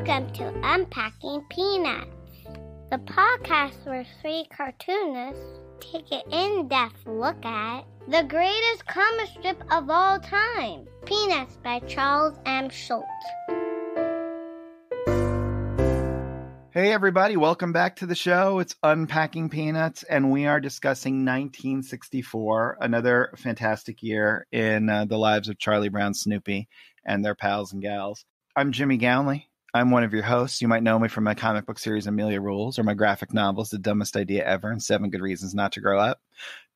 Welcome to Unpacking Peanuts, the podcast where three cartoonists take an in-depth look at the greatest comic strip of all time, Peanuts by Charles M. Schulz. Hey everybody, welcome back to the show. It's Unpacking Peanuts, and we are discussing 1964, another fantastic year in the lives of Charlie Brown, Snoopy, and their pals and gals. I'm Jimmy Gownley. I'm one of your hosts. You might know me from my comic book series Amelia Rules, or my graphic novels The Dumbest Idea Ever and 7 Good Reasons Not to Grow Up.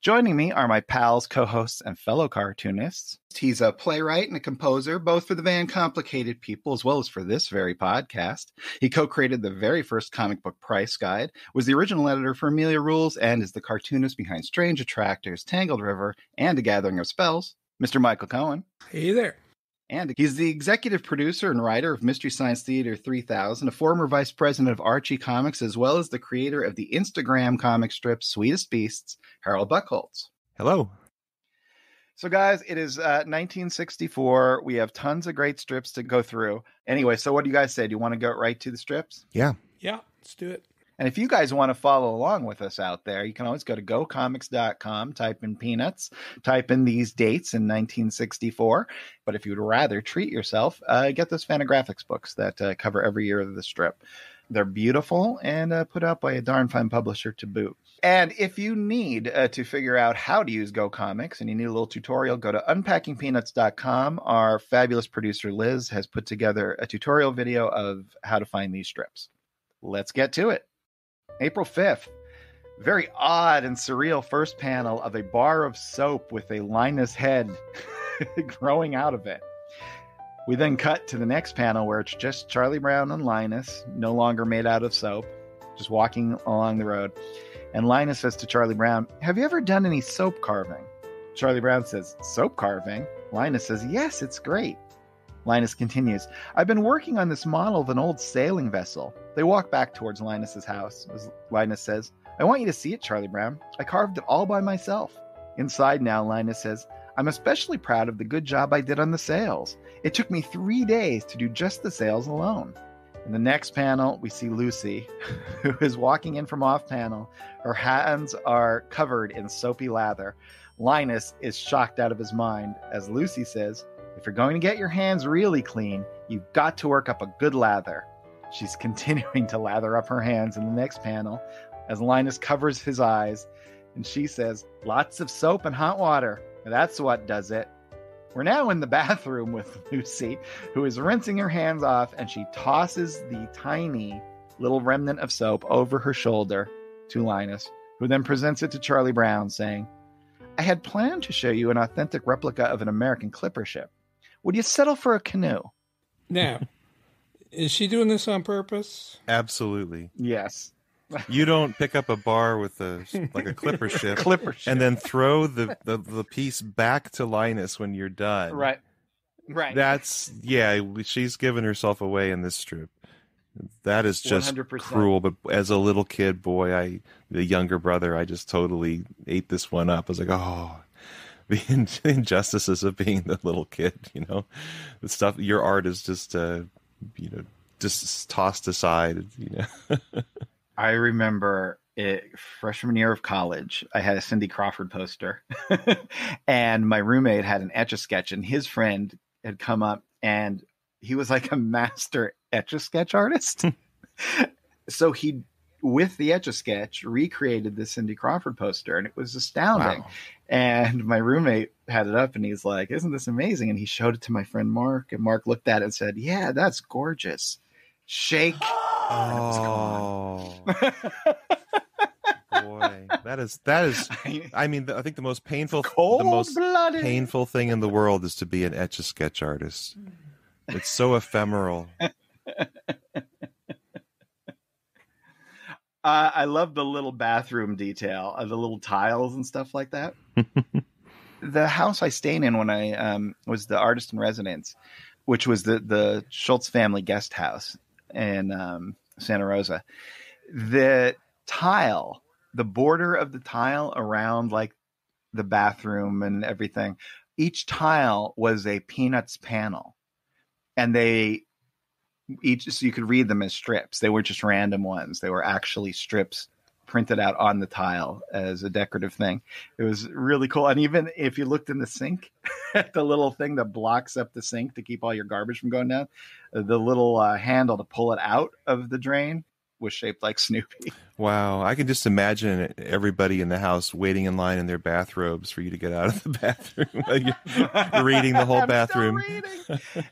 Joining me are my pals, co-hosts, and fellow cartoonists. He's a playwright and a composer, both for the band Complicated People as well as for this very podcast. He co-created the very first comic book price guide, was the original editor for Amelia Rules, and is the cartoonist behind Strange Attractors, Tangled River, and A Gathering of Spells, Mr. Michael Cohen. Hey there. And he's the executive producer and writer of Mystery Science Theater 3000, a former vice president of Archie Comics, as well as the creator of the Instagram comic strip Sweetest Beasts, Harold Buchholz. Hello. So, guys, it is 1964. We have tons of great strips to go through. Anyway, so what do you guys say? Do you want to go right to the strips? Yeah. Yeah, let's do it. And if you guys want to follow along with us out there, you can always go to gocomics.com, type in Peanuts, type in these dates in 1964. But if you'd rather treat yourself, get those Fantagraphics books that cover every year of the strip. They're beautiful and put out by a darn fine publisher to boot. And if you need to figure out how to use Go Comics and you need a little tutorial, go to unpackingpeanuts.com. Our fabulous producer, Liz, has put together a tutorial video of how to find these strips. Let's get to it. April 5th, very odd and surreal first panel of a bar of soap with a Linus head growing out of it. We then cut to the next panel where it's just Charlie Brown and Linus, no longer made out of soap, just walking along the road. And Linus says to Charlie Brown, "Have you ever done any soap carving?" Charlie Brown says, "Soap carving?" Linus says, "Yes, it's great." Linus continues, "I've been working on this model of an old sailing vessel." They walk back towards Linus's house. As Linus says, "I want you to see it, Charlie Brown. I carved it all by myself." Inside now, Linus says, "I'm especially proud of the good job I did on the sails. It took me 3 days to do just the sails alone." In the next panel, we see Lucy, who is walking in from off panel. Her hands are covered in soapy lather. Linus is shocked out of his mind as Lucy says, "If you're going to get your hands really clean, you've got to work up a good lather." She's continuing to lather up her hands in the next panel as Linus covers his eyes, and she says, "Lots of soap and hot water. That's what does it." We're now in the bathroom with Lucy, who is rinsing her hands off, and she tosses the tiny little remnant of soap over her shoulder to Linus, who then presents it to Charlie Brown, saying, "I had planned to show you an authentic replica of an American clipper ship. Would you settle for a canoe?" Now, is she doing this on purpose? Absolutely. Yes. You don't pick up a bar with a clipper ship, and then throw the piece back to Linus when you're done. Right. She's given herself away in this strip. That is just 100%. cruel. But as a little kid, boy, the younger brother, I just totally ate this one up. I was like, oh, the injustices of being the little kid, the stuff, your art is just, just tossed aside, I remember freshman year of college, I had a Cindy Crawford poster and my roommate had an Etch-a-Sketch, and his friend had come up and he was like a master Etch-a-Sketch artist. So he, with the Etch-a-Sketch, recreated the Cindy Crawford poster, and it was astounding. Wow. And my roommate had it up and he's like, "Isn't this amazing?" And he showed it to my friend Mark, and Mark looked at it and said, "Yeah, that's gorgeous. Shake." Oh, boy, that is. I mean, I think the most painful thing in the world is to be an Etch-a-Sketch artist. It's so ephemeral. I love the little bathroom detail, the little tiles and stuff like that. The house I stayed in when I was the artist in residence, which was the Schulz family guest house in Santa Rosa, the tile, the border of the tile around like the bathroom and everything, each tile was a Peanuts panel, and they each, so you could read them as strips. They weren't just random ones. They were actually strips printed out on the tile as a decorative thing. It was really cool. And even if you looked in the sink at the little thing that blocks up the sink to keep all your garbage from going down, the little handle to pull it out of the drain was shaped like Snoopy. Wow. I can just imagine everybody in the house waiting in line in their bathrobes for you to get out of the bathroom while you're reading the whole bathroom.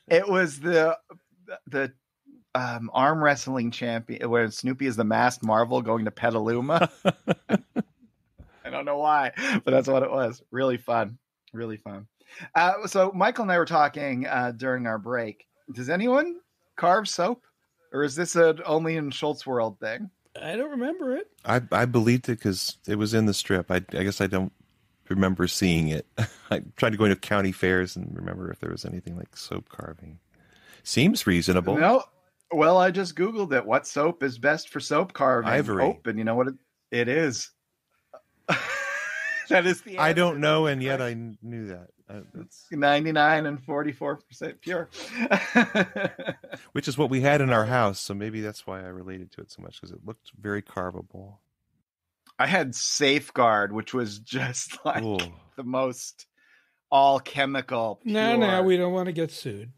It was the arm wrestling champion where Snoopy is the masked Marvel going to Petaluma. I don't know why, but that's what it was. Really fun. Really fun. So Michael and I were talking during our break. Does anyone carve soap? Or is this an only in Schultz World thing? I don't remember it. I believed it because it was in the strip. I guess I don't remember seeing it. I tried to go into county fairs and remember if there was anything like soap carving. Seems reasonable. No. Well, I just Googled it. What soap is best for soap carving? Ivory. Open. You know what it is? That is the answer. I don't know, and yet I knew that. That's 99 and 44% pure. Which is what we had in our house, so maybe that's why I related to it so much, because it looked very carvable. I had Safeguard, which was just like Ooh. the most all chemical. No, we don't want to get sued.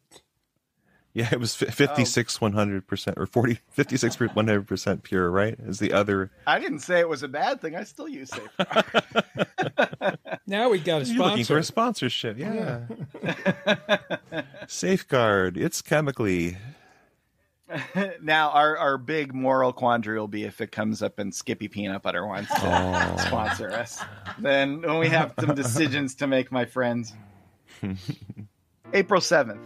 Yeah, it was 56 100% or 56 100% pure, right? Is the other? I didn't say it was a bad thing. I still use Safeguard. Now we got a sponsor. You're looking for a sponsorship, yeah. Safeguard, it's chemically. Now, our big moral quandary will be if it comes up and Skippy Peanut Butter wants to sponsor us. Then when we have some decisions to make, my friends. April 7th.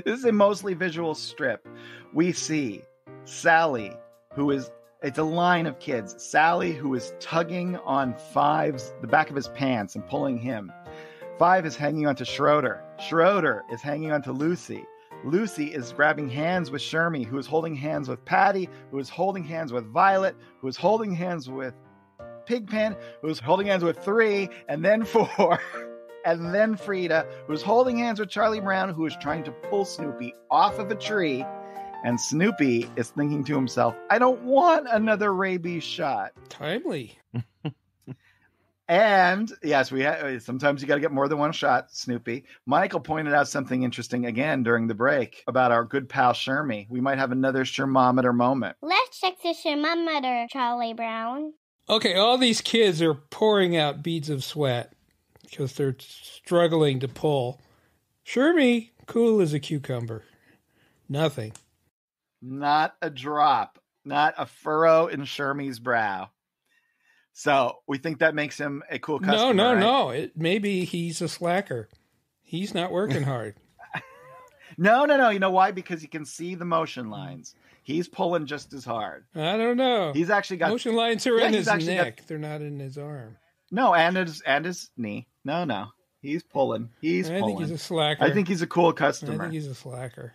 This is a mostly visual strip. We see Sally, it's a line of kids. Sally, who is tugging on Five's, the back of his pants and pulling him. Five is hanging onto Schroeder. Schroeder is hanging onto Lucy. Lucy is grabbing hands with Shermie, who is holding hands with Patty, who is holding hands with Violet, who is holding hands with Pigpen, who is holding hands with 3, and then 4. And then Frida, who's holding hands with Charlie Brown, who is trying to pull Snoopy off of a tree. And Snoopy is thinking to himself, I don't want another rabies shot. Timely. And yes, sometimes you got to get more than one shot, Snoopy. Michael pointed out something interesting again during the break about our good pal Shermie. We might have another Shermometer moment. Let's check the thermometer, Charlie Brown. Okay, all these kids are pouring out beads of sweat because they're struggling to pull. Shermie, cool as a cucumber. Nothing. Not a drop. Not a furrow in Shermie's brow. So we think that makes him a cool customer. No. Maybe he's a slacker. He's not working hard. No. You know why? Because you can see the motion lines. He's pulling just as hard. I don't know. He's actually got motion lines are in his neck. They're not in his arm. No, and his knee. No. He's pulling. I think he's a slacker. I think he's a cool customer. I think he's a slacker.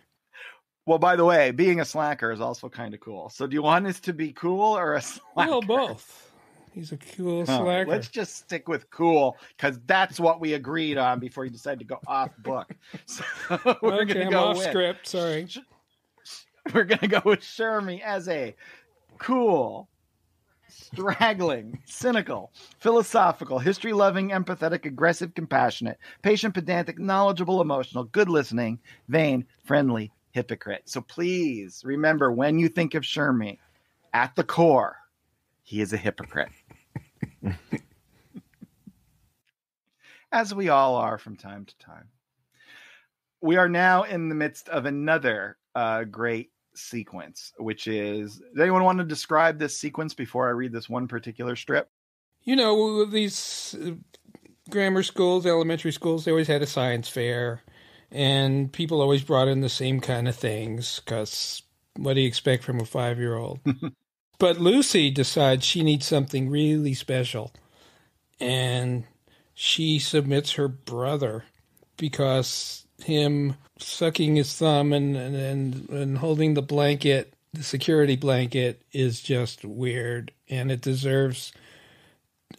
Well, by the way, being a slacker is also kind of cool. So do you want us to be cool or a slacker? Well, both. He's a cool slacker. Let's just stick with cool, because that's what we agreed on before you decided to go off book. So we're going to go off script. Sorry. We're going to go with Shermie as a cool, straggling, cynical, philosophical, history-loving, empathetic, aggressive, compassionate, patient, pedantic, knowledgeable, emotional, good listening, vain, friendly, hypocrite. So please remember, when you think of Shermie, at the core, he is a hypocrite. As we all are from time to time. We are now in the midst of another great sequence, which is, does anyone want to describe this sequence before I read this one particular strip? You know, these grammar schools, elementary schools, they always had a science fair, and people always brought in the same kind of things, because what do you expect from a 5-year-old? But Lucy decides she needs something really special, and she submits her brother, because him sucking his thumb and holding the blanket, the security blanket, is just weird, and it deserves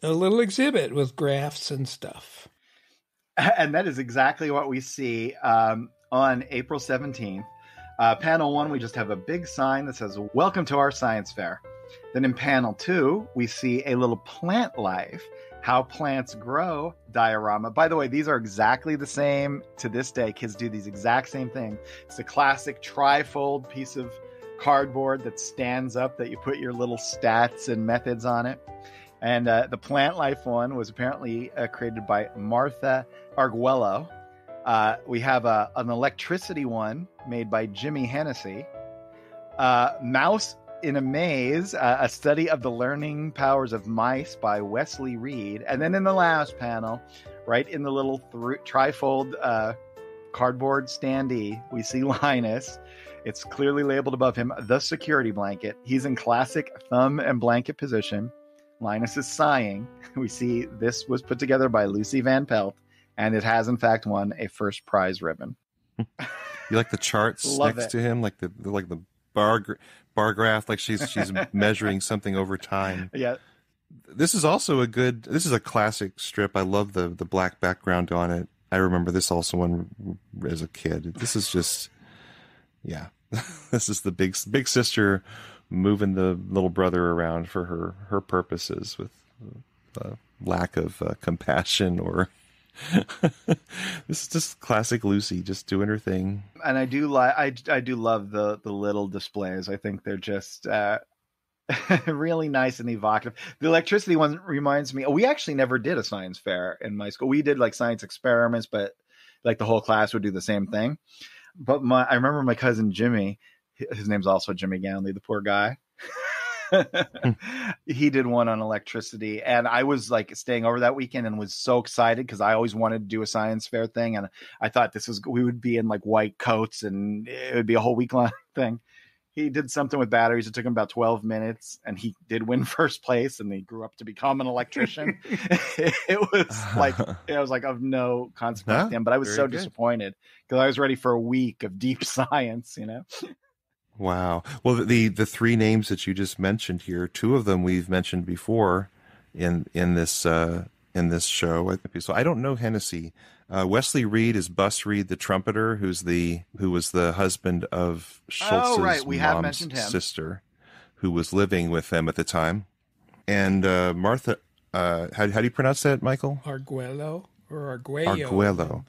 a little exhibit with graphs and stuff. And that is exactly what we see on April 17th. Panel 1, we just have a big sign that says, "Welcome to our science fair." Then in panel 2, we see a little plant life, how plants grow diorama. By the way, these are exactly the same to this day. Kids do these exact same thing. It's a classic trifold piece of cardboard that stands up that you put your little stats and methods on it. And the plant life one was apparently created by Martha Arguello. We have an electricity one made by Jimmy Hennessy. Mouse in a Maze, a study of the learning powers of mice by Wesley Reed. And then in the last panel, right in the little trifold cardboard standee, we see Linus. It's clearly labeled above him, the security blanket. He's in classic thumb and blanket position. Linus is sighing. We see this was put together by Lucy Van Pelt, and it has in fact won a first prize ribbon. You like the charts next to him, like the bar graph, like she's measuring something over time. Yeah. This is also this is a classic strip. I love the black background on it. I remember this also one as a kid. This is just, yeah. This is the big sister moving the little brother around for her purposes with lack of compassion or this is just classic Lucy just doing her thing. And I do love the little displays. I think they're just really nice and evocative. The electricity one reminds me, we actually never did a science fair in my school. We did like science experiments, but like the whole class would do the same thing. But I remember my cousin Jimmy, his name's also Jimmy Ganley, the poor guy. He did one on electricity, and I was like staying over that weekend and was so excited because I always wanted to do a science fair thing, and I thought we would be in like white coats and it would be a whole week long thing. He did something with batteries. It took him about 12 minutes, and he did win first place, and he grew up to become an electrician. It was like of no consequence to him, but I was so disappointed because I was ready for a week of deep science, you know? Wow. Well, the three names that you just mentioned here, two of them we've mentioned before in this show. So I don't know Hennessy. Wesley Reed is Bus Reed, the trumpeter, who was the husband of Schultz's mom's sister, who was living with them at the time. And Martha, how do you pronounce that, Michael? Arguello or Arguello.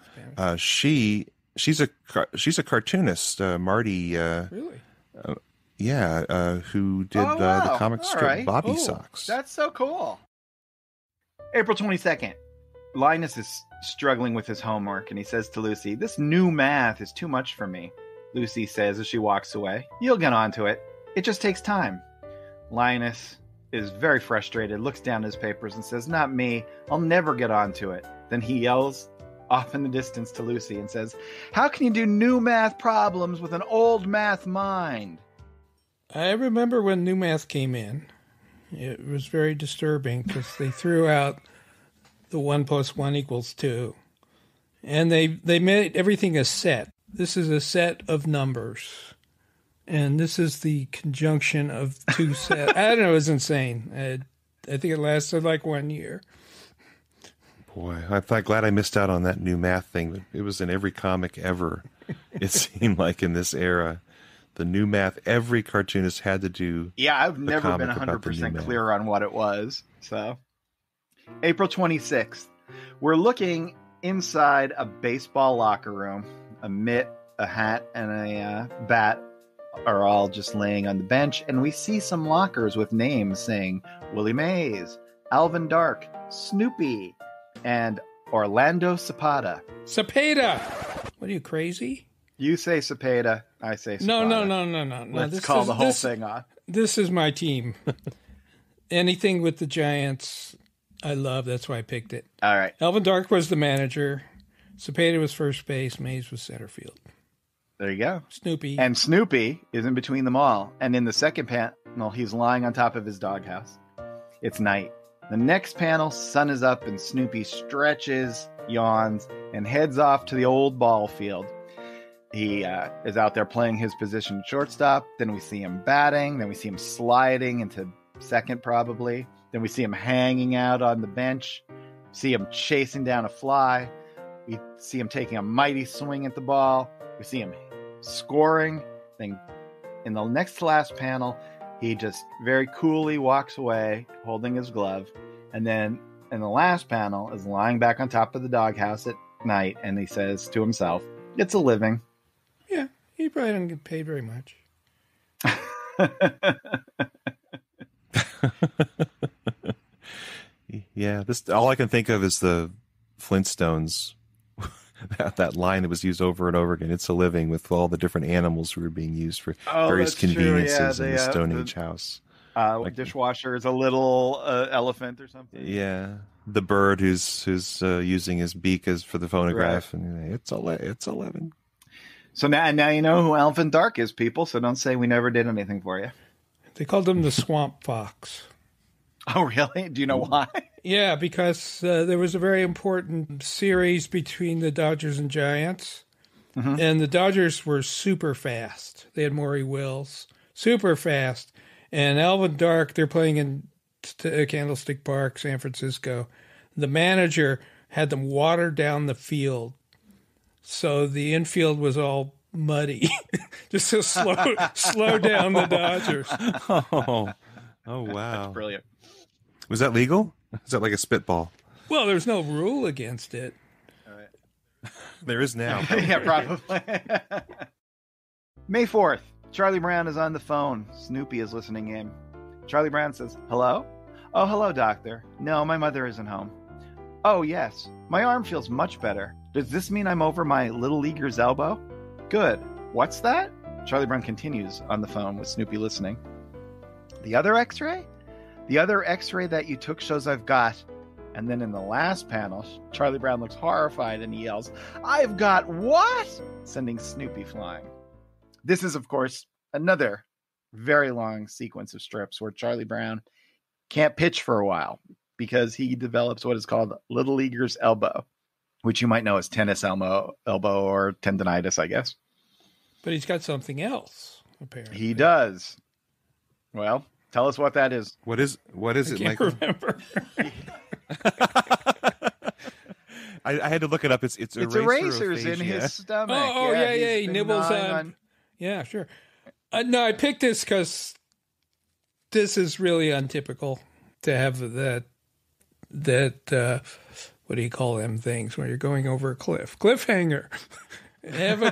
She's a cartoonist, Marty. Really? Who did the comic strip Bobby Socks. That's so cool. April 22nd. Linus is struggling with his homework, and he says to Lucy, "This new math is too much for me." Lucy says as she walks away, "You'll get onto it. It just takes time." Linus is very frustrated, looks down at his papers and says, "Not me. I'll never get onto it." Then he yells off in the distance to Lucy and says, "How can you do new math problems with an old math mind?" I remember when new math came in. It was very disturbing because they threw out the 1 + 1 = 2. And they made everything a set. This is a set of numbers. And this is the conjunction of two sets. I don't know, it was insane. I think it lasted like 1 year. Boy, I'm glad I missed out on that new math thing. It was in every comic ever, it seemed like, in this era. The new math, every cartoonist had to do. Yeah, I've never been 100% clear on what it was. So, April 26th. We're looking inside a baseball locker room. A mitt, a hat, and a bat are all just laying on the bench. And we see some lockers with names saying Willie Mays, Alvin Dark, Snoopy, and Orlando Cepeda. Cepeda! What are you, crazy? You say Cepeda, I say Cepeda. No. Let's call the whole thing off. This is my team. Anything with the Giants, I love. That's why I picked it. All right. Alvin Dark was the manager. Cepeda was first base. Mays was center field. There you go. Snoopy. And Snoopy is in between them all. And in the second panel, he's lying on top of his doghouse. It's night. The next panel, sun is up and Snoopy stretches, yawns, and heads off to the old ball field. He is out there playing his position at shortstop. Then we see him batting. Then we see him sliding into second probably. Then we see him hanging out on the bench. See him chasing down a fly. We see him taking a mighty swing at the ball. We see him scoring. nothing. In the next to last panel, he just very coolly walks away holding his glove. And then in the last panel is lying back on top of the doghouse at night, and he says to himself, "It's a living." Yeah, he probably don't get paid very much. Yeah, this all I can think of is the Flintstones. that line that was used over and over again. It's a living, with all the different animals who were being used for various conveniences in the Stone Age house. Dishwasher is a little elephant or something. Yeah, the bird who's using his beak as for the phonograph, right. And it's a living. So now you know who Alvin Dark is, people. So don't say we never did anything for you. They called him the Swamp Fox. Oh, really? Do you know why? Yeah, because there was a very important series between the Dodgers and Giants. Mm-hmm. And the Dodgers were super fast. They had Maury Wills, super fast. And Alvin Dark, they're playing in Candlestick Park, San Francisco. The manager had them water down the field. So the infield was all muddy, just to slow down the Dodgers. Oh, wow. That's brilliant. Was that legal? Is that like a spitball? Well, there's no rule against it. All right. There is now. Yeah, probably. May 4th, Charlie Brown is on the phone. Snoopy is listening in. Charlie Brown says, "Hello? Oh, hello, doctor. No, my mother isn't home. Oh, yes. My arm feels much better. Does this mean I'm over my little leaguer's elbow? Good. What's that?" Charlie Brown continues on the phone with Snoopy listening. "The other x-ray? The other x-ray that you took shows I've got." And then in the last panel, Charlie Brown looks horrified and he yells, "I've got what?" sending Snoopy flying. This is, of course, another very long sequence of strips where Charlie Brown can't pitch for a while because he develops what is called little leaguer's elbow, which you might know as tennis elbow or tendonitis, I guess. But he's got something else, apparently. He does. Well, tell us what that is. What is it, Michael? I can't remember. I had to look it up. It's erasers in his stomach. Oh, yeah. He nibbles on. Yeah, sure. No, I picked this because this is really untypical to have that. What do you call them things when you're going over a cliff? Cliffhanger. Have a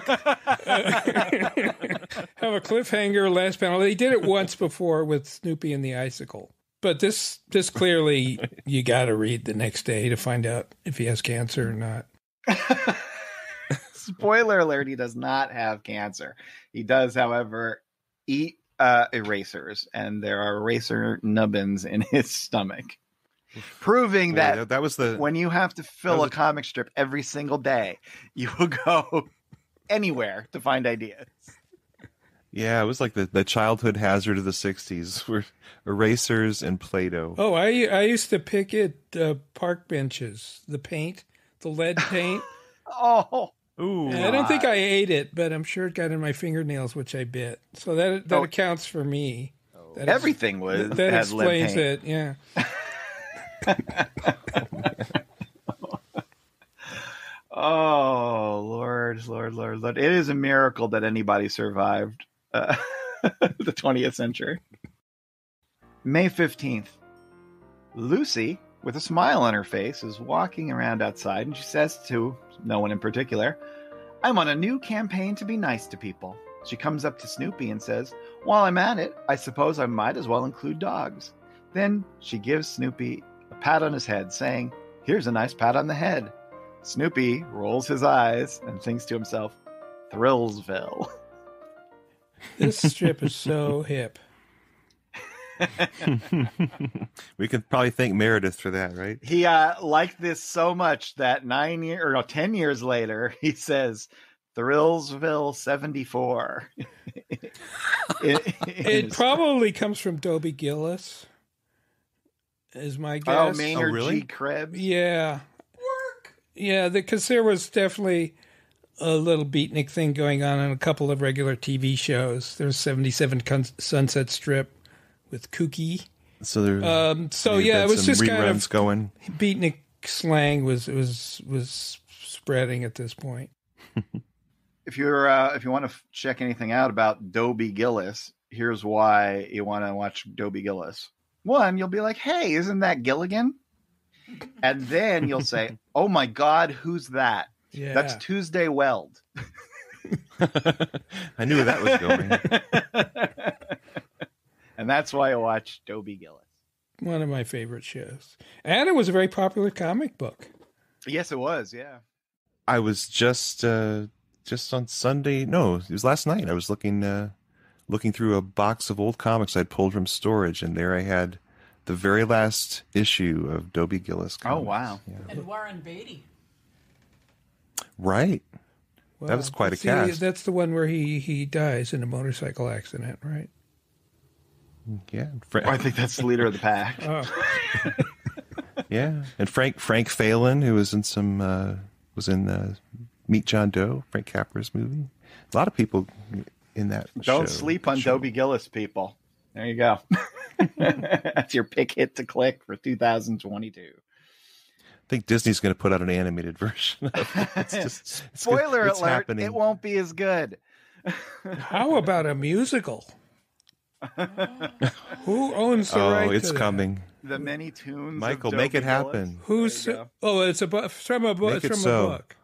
cliffhanger last panel. They did it once before with Snoopy and the Icicle. But this clearly, you got to read the next day to find out if he has cancer or not. Spoiler alert, he does not have cancer. He does, however, eat erasers, and there are eraser nubbins in his stomach. Proving that was when you have to fill a comic strip every single day, you will go anywhere to find ideas. Yeah, it was like the childhood hazard of the 60s were erasers and Play-Doh. Oh, I used to pick at park benches, the lead paint. Oh. Ooh. I don't think I ate it, but I'm sure it got in my fingernails, which I bit. So that accounts for me. Everything that explains it, yeah. Oh, Lord. It is a miracle that anybody survived the 20th century. May 15th. Lucy, with a smile on her face, is walking around outside, and she says to no one in particular, "I'm on a new campaign to be nice to people." She comes up to Snoopy and says, "While I'm at it, I suppose I might as well include dogs." Then she gives Snoopy a pat on his head, saying, "Here's a nice pat on the head." Snoopy rolls his eyes and thinks to himself, "Thrillsville." This strip is so hip. We could probably thank Meredith for that, right? He liked this so much that 10 years later, he says, "Thrillsville 74." It probably comes from Dobie Gillis, is my guess. Oh, Maynard really? G. Krebs? Yeah. Yeah, because there was definitely a little beatnik thing going on a couple of regular TV shows. There's 77 Sunset Strip with Kooky. So there, it was just kind of going. Beatnik slang was spreading at this point. if you want to check anything out about Dobie Gillis, here's why you want to watch Dobie Gillis. One, you'll be like, hey, isn't that Gilligan? And then you'll say, oh my God, who's that? Yeah. That's Tuesday Weld. I knew where that was going. And that's why I watched Dobie Gillis. One of my favorite shows. And it was a very popular comic book. Yes, it was. Yeah. I was just on Sunday. No, it was last night. I was looking through a box of old comics I'd pulled from storage, and there I had the very last issue of Dobie Gillis comics. Oh, wow. Yeah. And Warren Beatty. Right. Well, that was quite a cast. That's the one where he dies in a motorcycle accident, right? Yeah. I think that's the leader of the pack. Oh. Yeah. And Frank Phelan, who was in Meet John Doe, Frank Capra's movie. A lot of people in that Don't sleep on Dobie Gillis, people. There you go. That's your pick hit to click for 2022. I think Disney's going to put out an animated version of it. It's Spoiler it's alert, happening. it won't be as good. How about a musical? Who owns the right it's to coming. The many tunes. Michael, of make it Dobie happen. Gillis. Who's it's from a book. Make It's it from a so. book.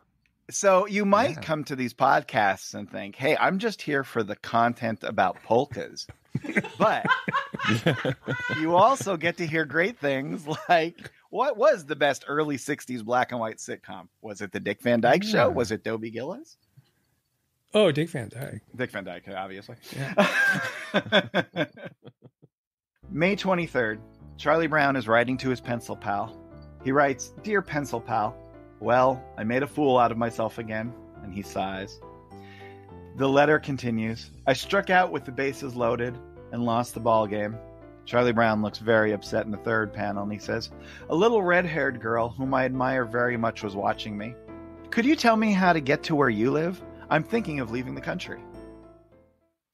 So you might come to these podcasts and think, hey, I'm just here for the content about polkas. But you also get to hear great things like, what was the best early 60s black and white sitcom? Was it the Dick Van Dyke Show? Was it Dobie Gillis? Oh, Dick Van Dyke. Dick Van Dyke, obviously. Yeah. May 23rd, Charlie Brown is writing to his pencil pal. He writes, Dear pencil pal, well, I made a fool out of myself again, and he sighs. The letter continues, I struck out with the bases loaded and lost the ball game. Charlie Brown looks very upset in the third panel, and he says, a little red-haired girl whom I admire very much was watching me. Could you tell me how to get to where you live? I'm thinking of leaving the country.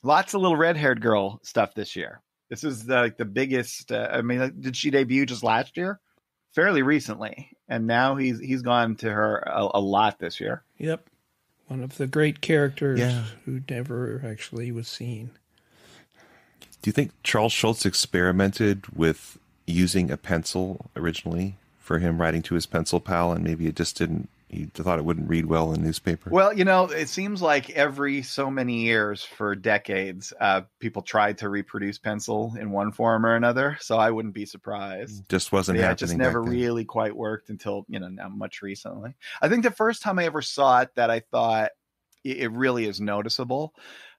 Lots of little red-haired girl stuff this year. This is the biggest. Did she debut just last year? Fairly recently, and now he's gone to her a lot this year. Yep. One of the great characters who never actually was seen. Do you think Charles Schultz experimented with using a pencil originally for him writing to his pencil pal, and maybe it just didn't? He thought it wouldn't read well in newspaper. Well, it seems like every so many years for decades, people tried to reproduce pencil in one form or another. So I wouldn't be surprised. Just wasn't happening. It just never really quite worked until, not much recently. I think the first time I ever saw it that I thought it really is noticeable,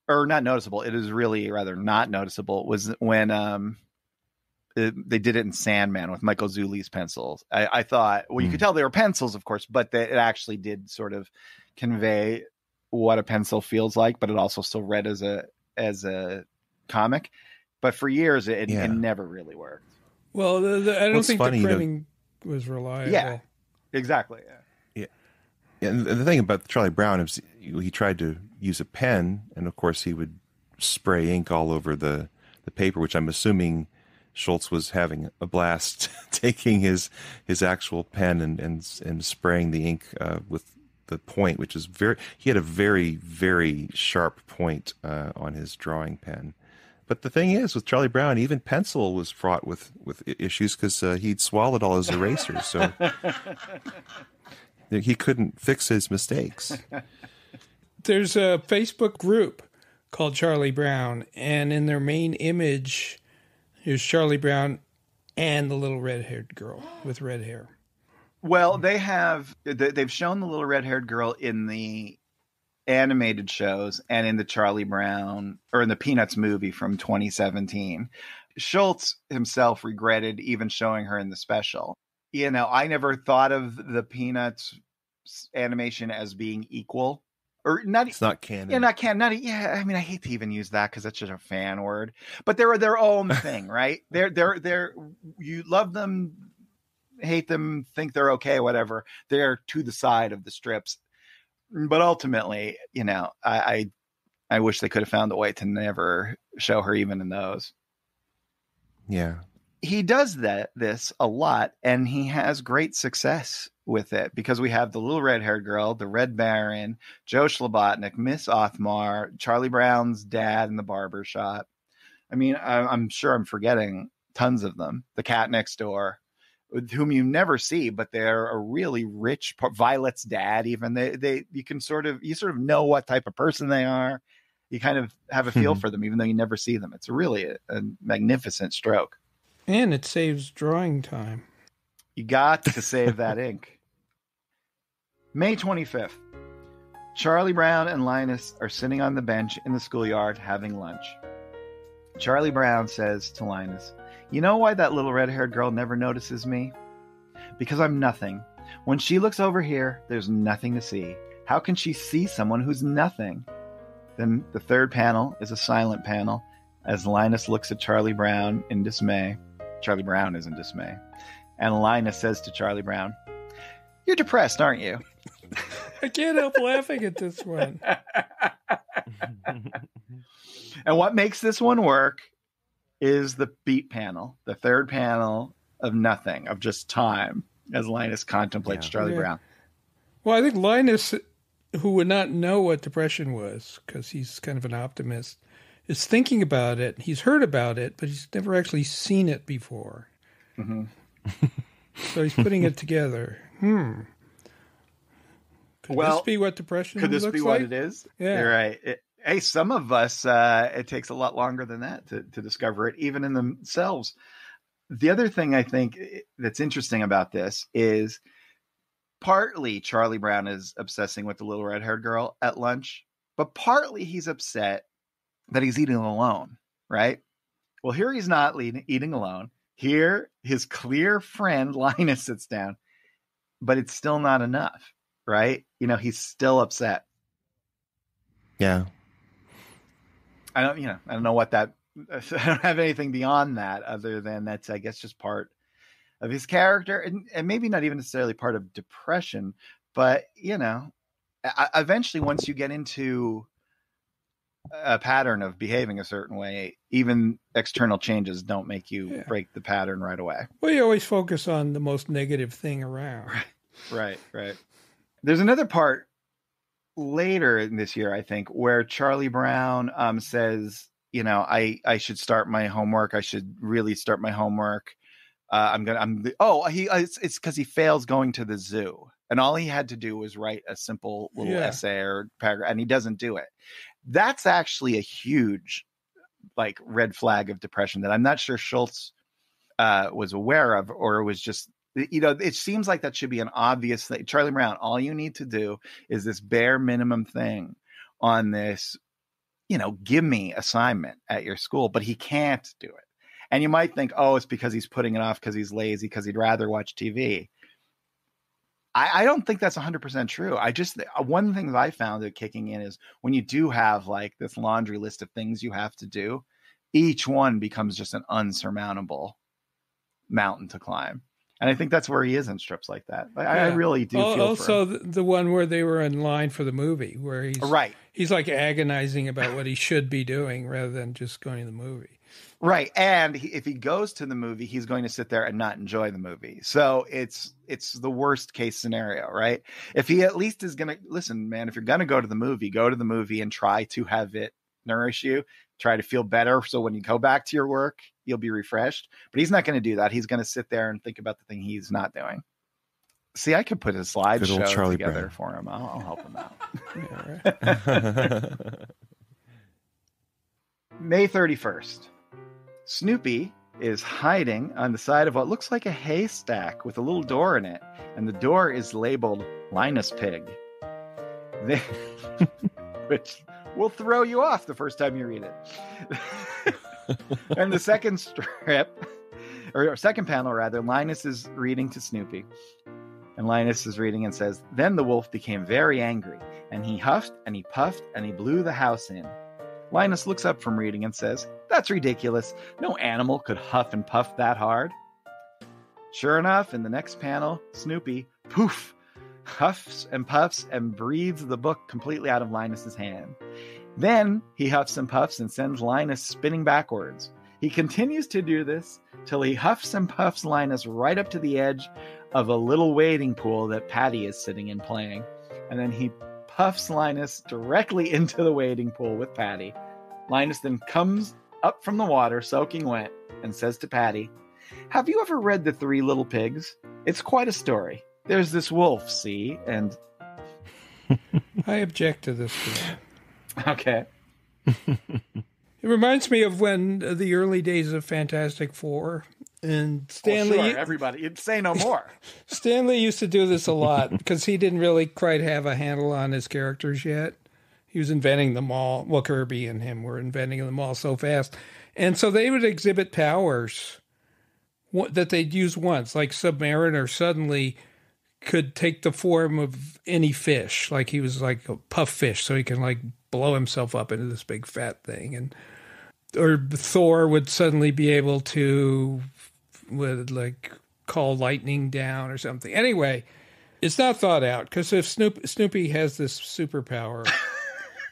or not noticeable, it is really rather not noticeable, was when they did it in Sandman with Michael Zulli's pencils. I thought, well, you could tell they were pencils, of course, but it actually did sort of convey what a pencil feels like, but it also still read as a comic. But for years, it never really worked. Well, I don't think the printing was reliable. Yeah, exactly. Yeah. And the thing about Charlie Brown is he tried to use a pen, and of course he would spray ink all over the paper, which I'm assuming Schultz was having a blast taking his actual pen and spraying the ink with the point, which is he had a very, very sharp point on his drawing pen. But the thing is, with Charlie Brown, even pencil was fraught with issues because he'd swallowed all his erasers, so he couldn't fix his mistakes. There's a Facebook group called Charlie Brown, and in their main image, here's Charlie Brown and the little red-haired girl with red hair. Well, they've shown the little red-haired girl in the animated shows and in the Charlie Brown or in the Peanuts movie from 2017. Schultz himself regretted even showing her in the special. I never thought of the Peanuts animation as being equal. Or not, it's not canon. Yeah, not canon. I hate to even use that because that's just a fan word. But they're their own thing, right? They're you love them, hate them, think they're okay, whatever. They're to the side of the strips. But ultimately, I wish they could have found a way to never show her even in those. Yeah. he does this a lot, and he has great success with it because we have the little red-haired girl, the Red Baron, Joe Schlabotnik, Miss Othmar, Charlie Brown's dad in the barber shop. I mean, I'm sure I'm forgetting tons of them. The cat next door, whom you never see, but they're a really rich Violet's dad. Even you sort of know what type of person they are. You kind of have a feel for them, even though you never see them. It's really a magnificent stroke. And it saves drawing time. You got to save that ink. May 25th. Charlie Brown and Linus are sitting on the bench in the schoolyard having lunch. Charlie Brown says to Linus, "You know why that little red-haired girl never notices me? Because I'm nothing. When she looks over here, there's nothing to see. How can she see someone who's nothing?" Then the third panel is a silent panel as Linus looks at Charlie Brown in dismay. Charlie Brown is in dismay. And Linus says to Charlie Brown, "You're depressed, aren't you?" I can't help laughing at this one. And what makes this one work is the beat panel, the third panel of nothing, of just time, as Linus contemplates Charlie Brown. Well, I think Linus, who would not know what depression was, because he's kind of an optimist, is thinking about it. He's heard about it, but he's never actually seen it before. Mm-hmm. So he's putting it together. Could this be what depression looks like? Could this be what it is? Yeah. You're right. Hey, some of us, it takes a lot longer than that to discover it, even in themselves. The other thing I think that's interesting about this is partly Charlie Brown is obsessing with the little red-haired girl at lunch, but partly he's upset that he's eating alone, right? Well, here he's not eating alone. Here, his clear friend Linus sits down, but it's still not enough, right? You know, he's still upset. Yeah. I don't know what that, I don't have anything beyond that other than that's, I guess, just part of his character and maybe not even necessarily part of depression, but, eventually once you get into a pattern of behaving a certain way, even external changes don't make you break the pattern right away. Well, you always focus on the most negative thing around. Right. There's another part later in this year, I think, where Charlie Brown says, I should start my homework. I should really start my homework. It's because he fails going to the zoo. And all he had to do was write a simple little essay or paragraph, and he doesn't do it. That's actually a huge, red flag of depression that I'm not sure Schultz was aware of, or it was just, it seems like that should be an obvious thing. Charlie Brown, all you need to do is this bare minimum thing on this, give me assignment at your school, but he can't do it. And you might think, it's because he's putting it off because he's lazy, because he'd rather watch TV. I don't think that's 100% true. One thing that I found that kicking in is when you do have this laundry list of things you have to do, each one becomes just an unsurmountable mountain to climb. And I think that's where he is in strips like that. I really do feel also for him. the one where they were in line for the movie, where he's agonizing about what he should be doing rather than just going to the movie. Right. And if he goes to the movie, he's going to sit there and not enjoy the movie. So it's the worst case scenario, right? If he at least is going to listen, man, if you're going to go to the movie and try to have it nourish you, try to feel better. So when you go back to your work, you'll be refreshed, but he's not going to do that. He's going to sit there and think about the thing he's not doing. See, I could put a slideshow together for him. I'll help him out. May 31st. Snoopy is hiding on the side of what looks like a haystack with a little door in it, and the door is labeled Linus Pig, which will throw you off the first time you read it. And the second strip, or second panel rather, Linus is reading to Snoopy, and Linus is reading and says, "Then the wolf became very angry, and he huffed and he puffed and he blew the house in." Linus looks up from reading and says, "That's ridiculous. No animal could huff and puff that hard." Sure enough, in the next panel, Snoopy, poof, huffs and puffs and breathes the book completely out of Linus's hand. Then he huffs and puffs and sends Linus spinning backwards. He continues to do this till he huffs and puffs Linus right up to the edge of a little wading pool that Patty is sitting in playing. And then he puffs Linus directly into the wading pool with Patty. Linus then comes up from the water, soaking wet, and says to Patty, "Have you ever read The Three Little Pigs? It's quite a story. There's this wolf, see, and..." I object to this. Okay. It reminds me of when the early days of Fantastic Four, and Stanley. Sure, everybody, you'd say no more. Stanley used to do this a lot because he didn't really quite have a handle on his characters yet. He was inventing them all. Well, Kirby and him were inventing them all so fast, and so they would exhibit powers that they'd use once, like Submariner suddenly could take the form of any fish, like he was like a puff fish, so he can like blow himself up into this big fat thing, and or Thor would suddenly be able to would like call lightning down or something. Anyway, it's not thought out because if Snoopy has this superpower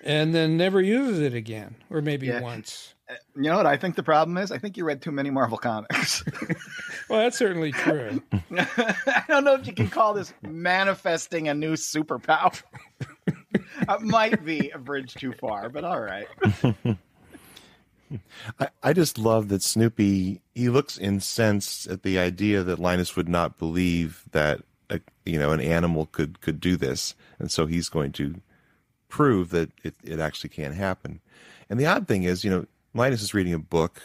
and then never uses it again, or maybe once. You know what I think the problem is? I think you read too many Marvel comics. Well, that's certainly true. I don't know if you can call this manifesting a new superpower. It might be a bridge too far, but all right. I just love that Snoopy, he looks incensed at the idea that Linus would not believe that an animal could do this, and so he's going to prove that it actually can happen. And the odd thing is, Linus is reading a book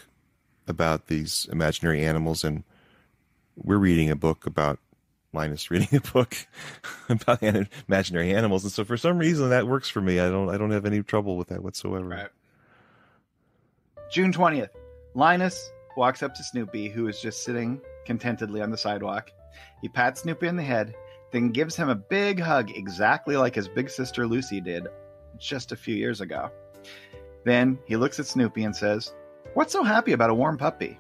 about these imaginary animals, and we're reading a book about Linus reading a book about imaginary animals, and so for some reason that works for me. I don't have any trouble with that whatsoever. Right. June 20th, Linus walks up to Snoopy, who is just sitting contentedly on the sidewalk. He pats Snoopy in the head, then gives him a big hug, exactly like his big sister Lucy did just a few years ago. Then he looks at Snoopy and says, "What's so happy about a warm puppy?"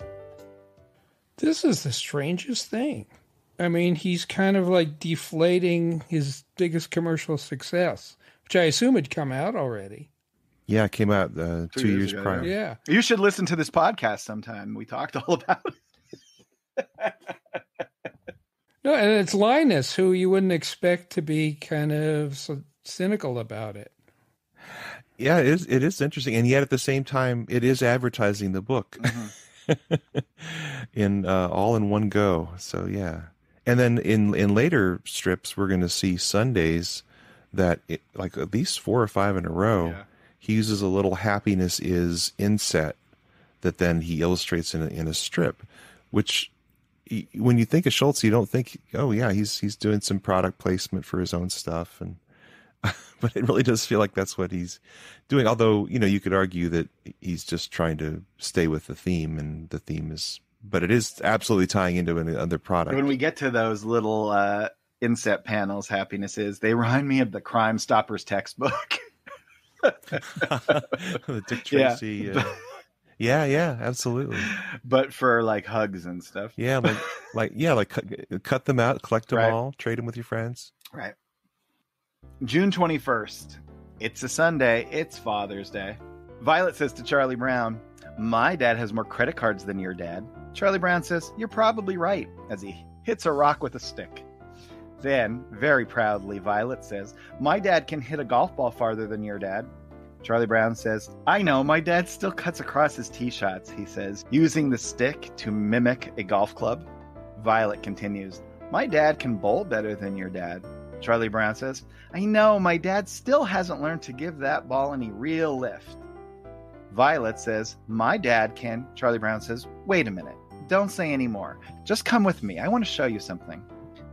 This is the strangest thing. I mean, he's kind of like deflating his biggest commercial success, which I assume had come out already. Yeah, it came out 2 years ago, prior. Yeah. You should listen to this podcast sometime. We talked all about it. No, and it's Linus, who you wouldn't expect to be kind of so cynical about it. Yeah, it is interesting, and yet at the same time, it is advertising the book in all in one go. So yeah, and then in later strips, we're going to see Sundays that like at least 4 or 5 in a row. Yeah. He uses a little happiness is inset that then he illustrates in a strip, which when you think of Schultz, you don't think, oh yeah, he's doing some product placement for his own stuff, and but it really does feel like that's what he's doing. Although you could argue that he's just trying to stay with the theme, and the theme is, but it is absolutely tying into another product. When we get to those little inset panels, happiness is, they remind me of the Crime Stoppers textbook. The Dick Tracy. Yeah, absolutely. But for like hugs and stuff. Yeah, like cut them out, collect them all, trade them with your friends. Right. June 21st. It's a Sunday. It's Father's Day. Violet says to Charlie Brown, "My dad has more credit cards than your dad." Charlie Brown says, "You're probably right," as he hits a rock with a stick. Then, very proudly, Violet says, "My dad can hit a golf ball farther than your dad." Charlie Brown says, "I know, my dad still cuts across his tee shots," he says, using the stick to mimic a golf club. Violet continues, "My dad can bowl better than your dad." Charlie Brown says, "I know, my dad still hasn't learned to give that ball any real lift." Violet says, "My dad can." Charlie Brown says, "Wait a minute. Don't say any more. Just come with me. I want to show you something."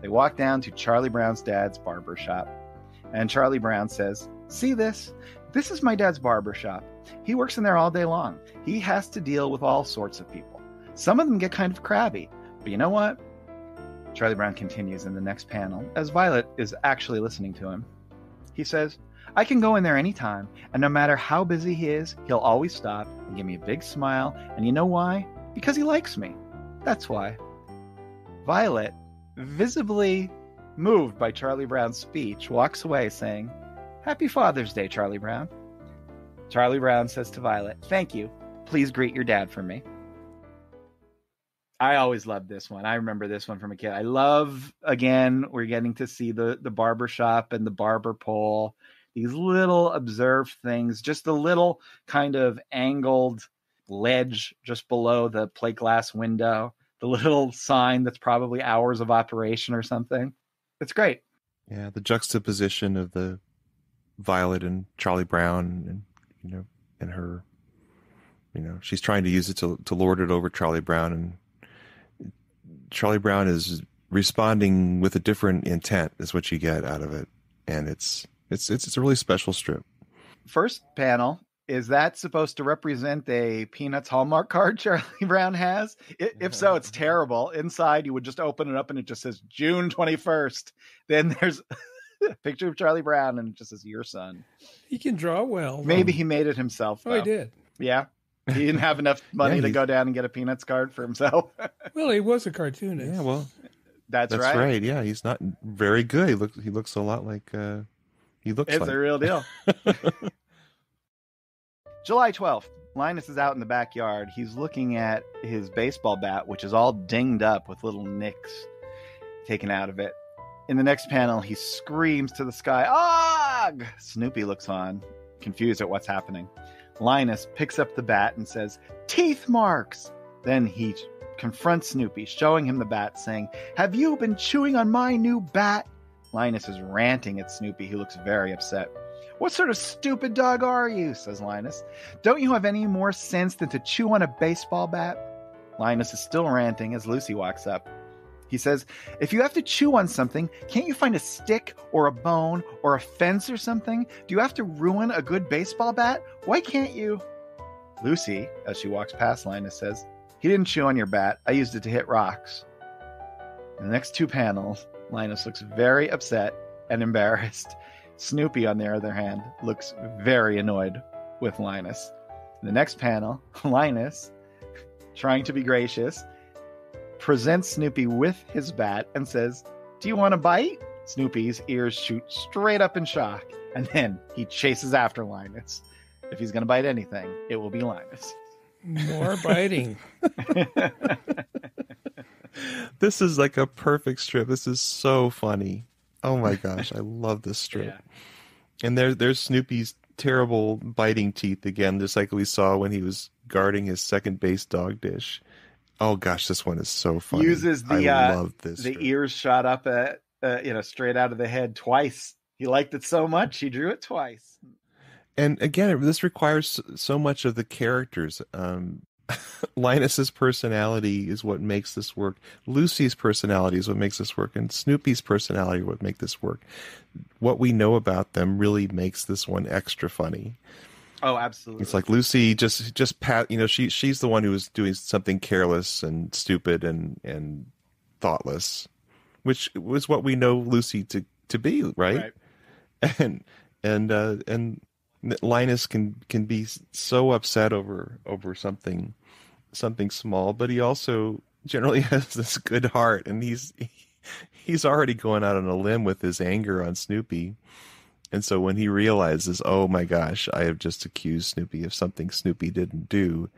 They walk down to Charlie Brown's dad's barber shop. And Charlie Brown says, "See this? This is my dad's barber shop. He works in there all day long. He has to deal with all sorts of people. Some of them get kind of crabby. But you know what?" Charlie Brown continues in the next panel, as Violet is actually listening to him. He says, "I can go in there anytime, and no matter how busy he is, he'll always stop and give me a big smile. And you know why? Because he likes me. That's why." Violet, visibly moved by Charlie Brown's speech, walks away saying, "Happy Father's Day, Charlie Brown." Charlie Brown says to Violet, "Thank you. Please greet your dad for me." I always loved this one. I remember this one from a kid. I love, again, we're getting to see the barber shop and the barber pole. These little observed things, just the little kind of angled ledge just below the plate glass window, the little sign that's probably hours of operation or something. It's great. Yeah, the juxtaposition of the Violet and Charlie Brown, and her, she's trying to use it to lord it over Charlie Brown, and Charlie Brown is responding with a different intent is what you get out of it. And it's a really special strip. First panel, is that supposed to represent a Peanuts Hallmark card Charlie Brown has? If so, it's terrible. Inside, you would just open it up and it just says June 21st. Then there's a picture of Charlie Brown and it just says your son. He can draw well. Maybe he made it himself, though. Oh, he did. Yeah. He didn't have enough money to go down and get a Peanuts card for himself. Well, he was a cartoonist. Yeah, well, that's right. Yeah, he's not very good. He looks a lot like he looks. It's like. a real deal. July 12th. Linus is out in the backyard. He's looking at his baseball bat, which is all dinged up with little nicks taken out of it. In the next panel, he screams to the sky, "Ugh!" Snoopy looks on, confused at what's happening. Linus picks up the bat and says, "Teeth marks!" Then he confronts Snoopy, showing him the bat, saying, "Have you been chewing on my new bat?" Linus is ranting at Snoopy, who looks very upset. "What sort of stupid dog are you?" says Linus. "Don't you have any more sense than to chew on a baseball bat?" Linus is still ranting as Lucy walks up. He says, "If you have to chew on something, can't you find a stick or a bone or a fence or something? Do you have to ruin a good baseball bat? Why can't you?" Lucy, as she walks past Linus, says, "He didn't chew on your bat. I used it to hit rocks." In the next two panels, Linus looks very upset and embarrassed. Snoopy, on the other hand, looks very annoyed with Linus. In the next panel, Linus, trying to be gracious, presents Snoopy with his bat and says, "Do you want a bite?" Snoopy's ears shoot straight up in shock, and then he chases after Linus. If he's going to bite anything, it will be Linus. More biting. This is like a perfect strip. This is so funny. Oh my gosh, I love this strip. Yeah. And there's Snoopy's terrible biting teeth again, just like we saw when he was guarding his second base dog dish. Oh gosh, this one is so funny. Uses the I love this the strip. Ears shot up at straight out of the head twice. He liked it so much he drew it twice. And again, this requires so much of the characters. Linus's personality is what makes this work. Lucy's personality is what makes this work, and Snoopy's personality is what makes this work. What we know about them really makes this one extra funny. Oh, absolutely. It's like Lucy just pat. She's the one who was doing something careless and stupid and thoughtless, which was what we know Lucy to be, right? And Linus can be so upset over something small, but he also generally has this good heart, and he's already going out on a limb with his anger on Snoopy. And so when he realizes, oh my gosh, I have just accused Snoopy of something Snoopy didn't do,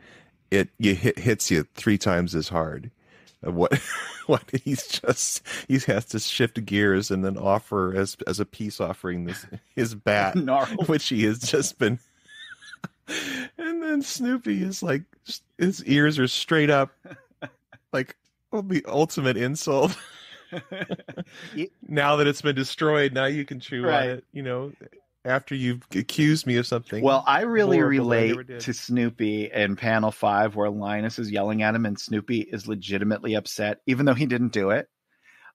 it hits you 3 times as hard. What he has to shift gears and then offer as a peace offering his bat, which he has just been. And then Snoopy is like, his ears are straight up, like the ultimate insult. Now that it's been destroyed, now you can chew on it. After you've accused me of something. Well, I really relate to Snoopy in panel 5 where Linus is yelling at him and Snoopy is legitimately upset, even though he didn't do it.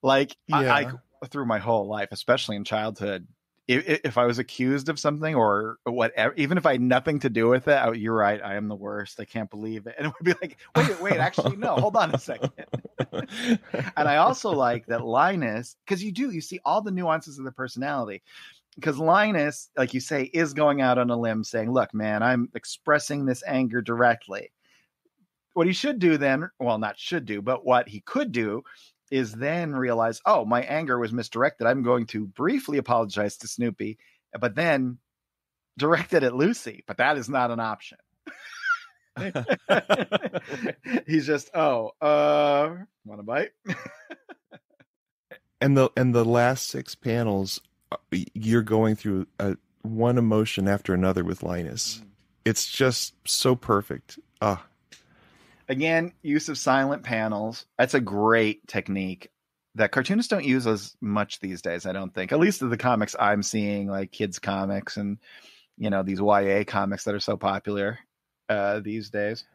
Like, I through my whole life, especially in childhood, if I was accused of something or whatever, even if I had nothing to do with it, you're right, I am the worst. I can't believe it. And it would be like, wait, actually, no, hold on a second. And I also like that Linus, because you see all the nuances of the personality. Because Linus, like you say, is going out on a limb saying, look, man, I'm expressing this anger directly. What he should do then, well, not should do, but what he could do is then realize, oh, my anger was misdirected. I'm going to briefly apologize to Snoopy, but then direct it at Lucy. But that is not an option. He's just, want a bite? And the last 6 panels, you're going through one emotion after another with Linus. It's just so perfect. Again, use of silent panels. That's a great technique that cartoonists don't use as much these days, I don't think. At least in the comics I'm seeing, like kids comics and, these YA comics that are so popular these days.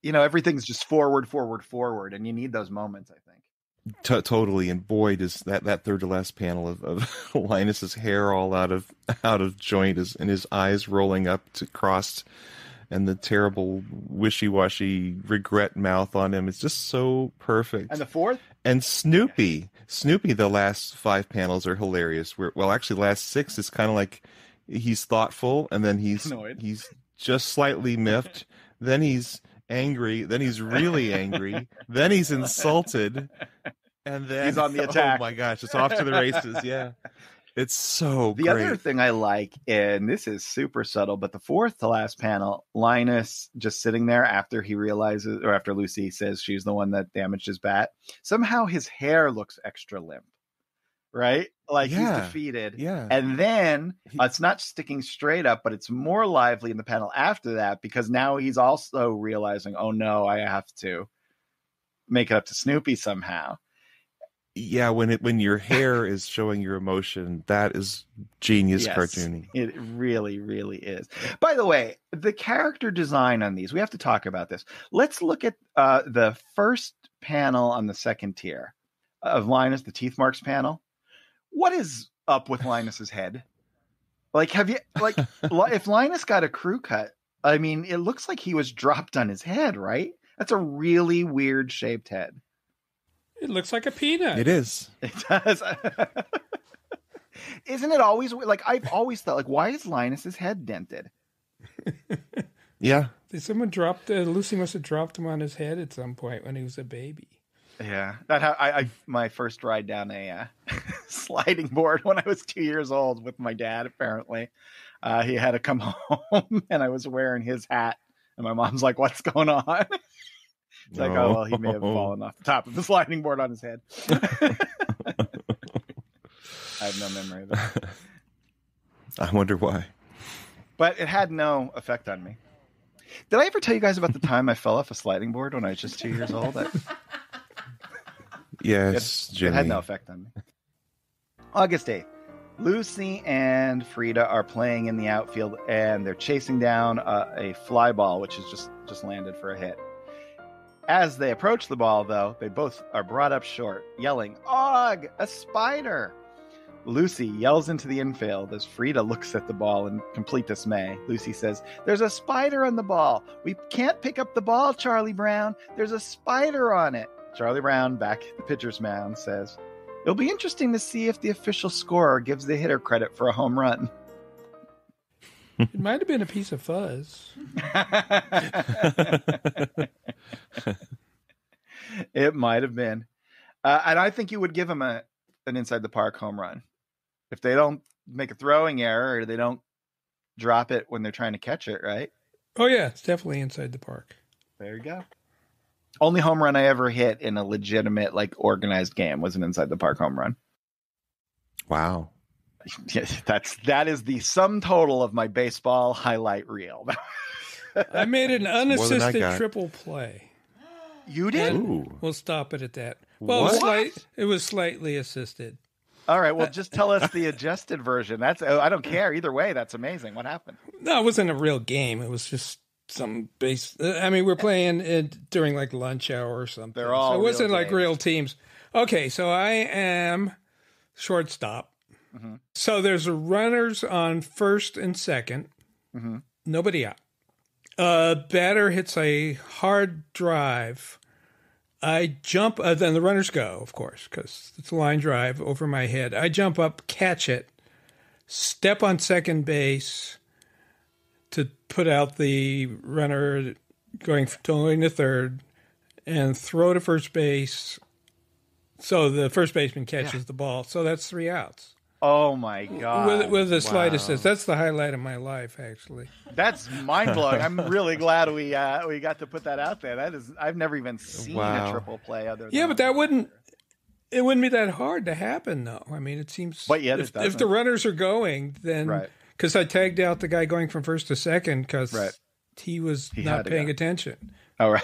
Everything's just forward, and you need those moments, I think. Totally. And boy, does that third to last panel of Linus's hair all out of joint and his eyes rolling up to crossed, and the terrible wishy-washy regret mouth on him. It's just so perfect. And the fourth? And Snoopy, the last 5 panels are hilarious. Actually, last 6 is kind of like he's thoughtful, and then he's annoyed. He's just slightly miffed. Then he's angry. Then he's really angry. Then he's insulted. And then he's on the attack. Oh my gosh, it's off to the races. Yeah. It's so the great. Other thing I like, and this is super subtle, but the fourth to last panel, Linus just sitting there after he realizes, or after Lucy says she's the one that damaged his bat, somehow his hair looks extra limp, right? Like he's defeated. Yeah. And then it's not sticking straight up, but it's more lively in the panel after that, because now he's also realizing, oh no, I have to make it up to Snoopy somehow. Yeah, when your hair is showing your emotion, that is genius cartooning. It really, really is. By the way, the character design on these, we have to talk about this. Let's look at the first panel on the second tier of Linus, the teeth marks panel. What is up with Linus's head? Like, if Linus got a crew cut, I mean, it looks like he was dropped on his head, right? That's a really weird shaped head. It looks like a peanut. It is. It does. Isn't it always like, I've always thought, like, why is Linus's head dented? Yeah. Someone dropped Lucy must have dropped him on his head at some point when he was a baby. Yeah, I my first ride down a sliding board when I was 2 years old with my dad. Apparently, he had to come home, and I was wearing his hat, and my mom's like, "What's going on?" It's like, oh, well, he may have fallen off the top of the sliding board on his head. I have no memory of that. I wonder why. But it had no effect on me. Did I ever tell you guys about the time I fell off a sliding board when I was just 2 years old? Yes, Jimmy. It had no effect on me. August 8th. Lucy and Frida are playing in the outfield, and they're chasing down a fly ball, which has just landed for a hit. As they approach the ball, though, they both are brought up short, yelling, "Og, a spider!" Lucy yells into the infield as Frida looks at the ball in complete dismay. Lucy says, "There's a spider on the ball. We can't pick up the ball, Charlie Brown. There's a spider on it." Charlie Brown, back at the pitcher's mound, says, "It'll be interesting to see if the official scorer gives the hitter credit for a home run." It might have been a piece of fuzz. It might have been. And I think you would give him an inside the park home run. If they don't make a throwing error or they don't drop it when they're trying to catch it, right? Oh, yeah. It's definitely inside the park. There you go. Only home run I ever hit in a legitimate, like, organized game was an inside the park home run. Wow. That is the sum total of my baseball highlight reel. I made an unassisted triple play. You did? Ooh. We'll stop it at that. Well, it was slightly assisted. All right. Well, just tell us the adjusted version. I don't care either way. That's amazing. What happened? No, it wasn't a real game. It was just some base. I mean, we're playing it during like lunch hour or something. They're all. So it wasn't like games. real teams. Okay, so I am shortstop. Mm-hmm. So there's runners on first and second. Mm-hmm. Nobody out. Batter hits a hard drive. I jump, then the runners go, of course, because it's a line drive over my head. I jump up, catch it, step on second base to put out the runner going to third, and throw to first base. So the first baseman catches the ball. So that's 3 outs. Oh my God. With the slightest sense. That's the highlight of my life, actually. That's mind blowing. I'm really glad we got to put that out there. I've never even seen a triple play other than but it wouldn't be that hard to happen, though. I mean, it seems. But yet, if the runners are going, then because I tagged out the guy going from first to second because he was not paying attention. Oh, right.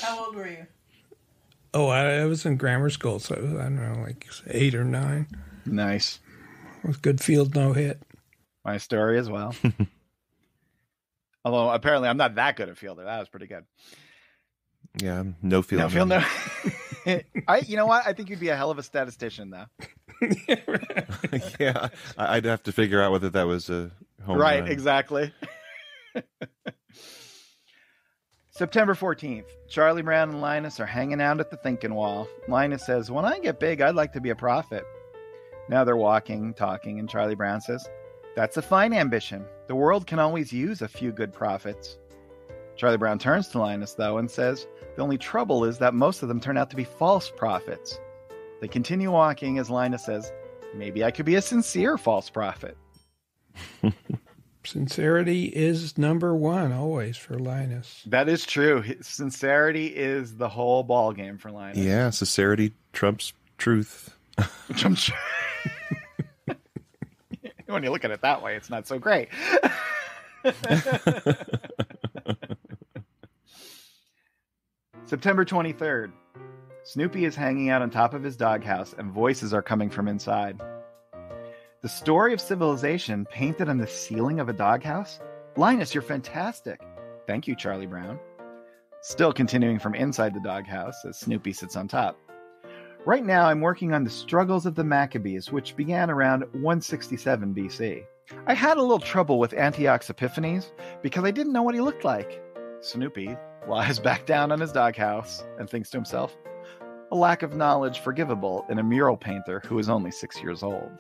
How old were you? Oh, I was in grammar school, so I don't know, like 8 or 9. Nice. With good field, no hit. My story as well. Although apparently I'm not that good at fielder. That was pretty good. Yeah, no field. No field, no. You know what? I think you'd be a hell of a statistician, though. Yeah, I'd have to figure out whether that was a home run. Right, exactly. September 14th, Charlie Brown and Linus are hanging out at the thinking wall. Linus says, when I get big, I'd like to be a prophet. Now they're walking, talking, and Charlie Brown says, that's a fine ambition. The world can always use a few good prophets. Charlie Brown turns to Linus, though, and says, the only trouble is that most of them turn out to be false prophets. They continue walking as Linus says, maybe I could be a sincere false prophet. Sincerity is number one always for Linus. That is true. Sincerity is the whole ball game for Linus. Yeah, sincerity trumps truth. When you look at it that way, it's not so great. September 23rd. Snoopy is hanging out on top of his doghouse, and voices are coming from inside. The story of civilization painted on the ceiling of a doghouse? Linus, you're fantastic. Thank you, Charlie Brown. Still continuing from inside the doghouse as Snoopy sits on top. Right now, I'm working on the struggles of the Maccabees, which began around 167 BC. I had a little trouble with Antioch's Epiphanes because I didn't know what he looked like. Snoopy lies back down on his doghouse and thinks to himself, a lack of knowledge forgivable in a mural painter who is only 6 years old.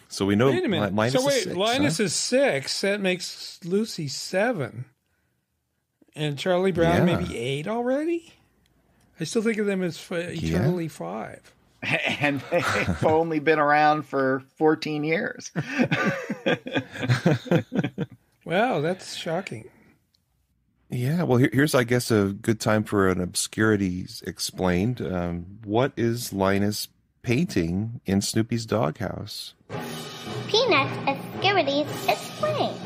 So we know. Wait a minute. Linus so wait, is 6, Linus is 6. That makes Lucy 7, and Charlie Brown maybe 8 already. I still think of them as eternally 5. And they've only been around for 14 years. Wow, that's shocking. Yeah, well, here's, I guess, a good time for an obscurities explained. What is Linus painting in Snoopy's doghouse? Peanuts Obscurities Explained.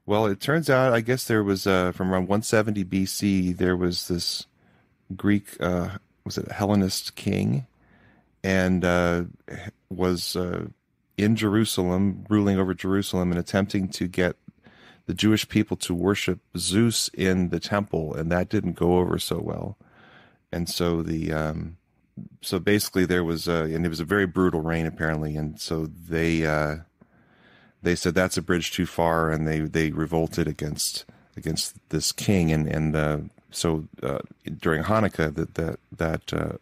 Well, it turns out, I guess there was, from around 170 BC, there was this Greek, was it a Hellenist king? And was in Jerusalem, ruling over Jerusalem and attempting to get the Jewish people to worship Zeus in the temple, and that didn't go over so well. And so so basically there was and it was a very brutal reign apparently, and so they said that's a bridge too far, and they revolted against this king, and so during Hanukkah that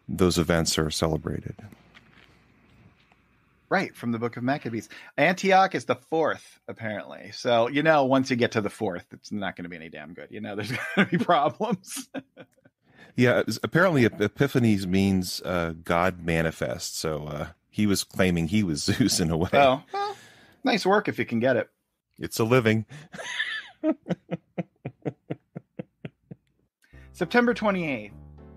those events are celebrated. Right, from the Book of Maccabees. Antioch is the 4th, apparently. So, once you get to the 4th, it's not going to be any damn good. There's going to be problems. Yeah, apparently Epiphanes means God manifest. So he was claiming he was Zeus in a way. Oh, well, nice work if you can get it. It's a living. September 28th.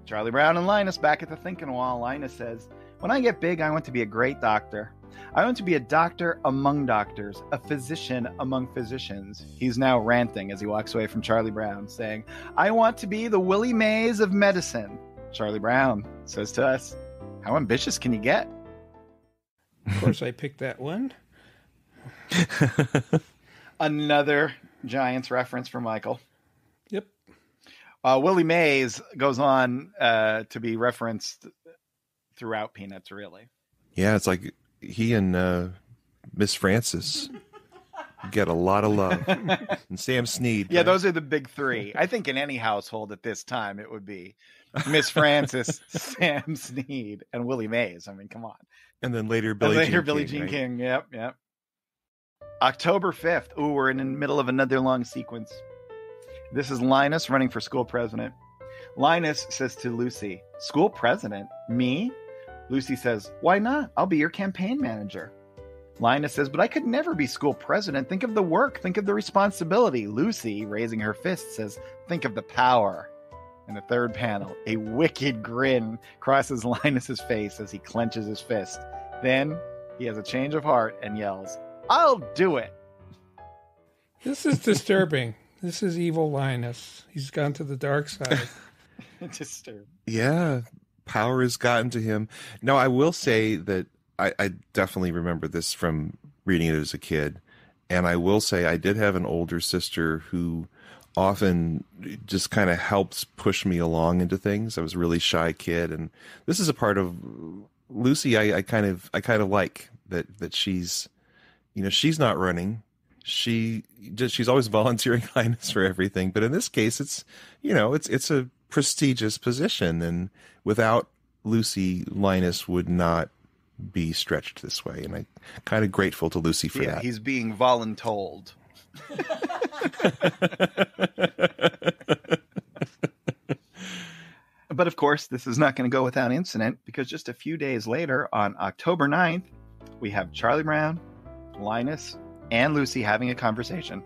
Charlie Brown and Linus back at the thinking wall. Linus says, when I get big, I want to be a great doctor. I want to be a doctor among doctors, a physician among physicians. He's now ranting as he walks away from Charlie Brown, saying, I want to be the Willie Mays of medicine. Charlie Brown says to us, how ambitious can you get? Of course, I picked that one. Another Giants reference for Michael. Yep. Willie Mays goes on to be referenced throughout Peanuts, really. Yeah, it's like he and Miss Frances get a lot of love. And Sam Snead. Yeah, right? those are the big 3. I think in any household at this time, it would be Miss Frances, Sam Snead, and Willie Mays. I mean, come on. And then later Billie Jean right? King. Yep. October 5th. Ooh, we're in the middle of another long sequence. This is Linus running for school president. Linus says to Lucy, school president? Me? Lucy says, why not? I'll be your campaign manager. Linus says, but I could never be school president. Think of the work. Think of the responsibility. Lucy, raising her fist, says, think of the power. In the third panel, a wicked grin crosses Linus's face as he clenches his fist. Then he has a change of heart and yells, I'll do it. This is disturbing. This is evil Linus. He's gone to the dark side. Disturbing. Yeah, power has gotten to him. Now, I will say that I definitely remember this from reading it as a kid. And I will say I did have an older sister who often just kind of helps push me along into things. I was a really shy kid. And this is a part of Lucy I kind of like that she's, she's not running. She's always volunteering kindness for everything. But in this case, it's a prestigious position. And without Lucy, Linus would not be stretched this way, and I'm kind of grateful to Lucy for that. He's being voluntold. But of course, this is not going to go without incident, because just a few days later, on October 9th, we have Charlie Brown, Linus, and Lucy having a conversation.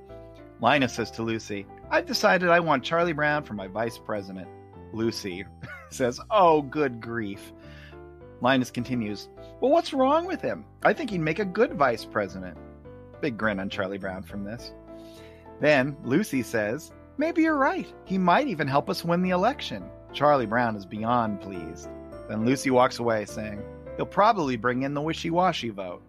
Linus says to Lucy, I've decided I want Charlie Brown for my vice president. Lucy says, oh, good grief. Linus continues, well, what's wrong with him? I think he'd make a good vice president. Big grin on Charlie Brown from this. Then Lucy says, maybe you're right. He might even help us win the election. Charlie Brown is beyond pleased. Then Lucy walks away saying, he'll probably bring in the wishy-washy vote.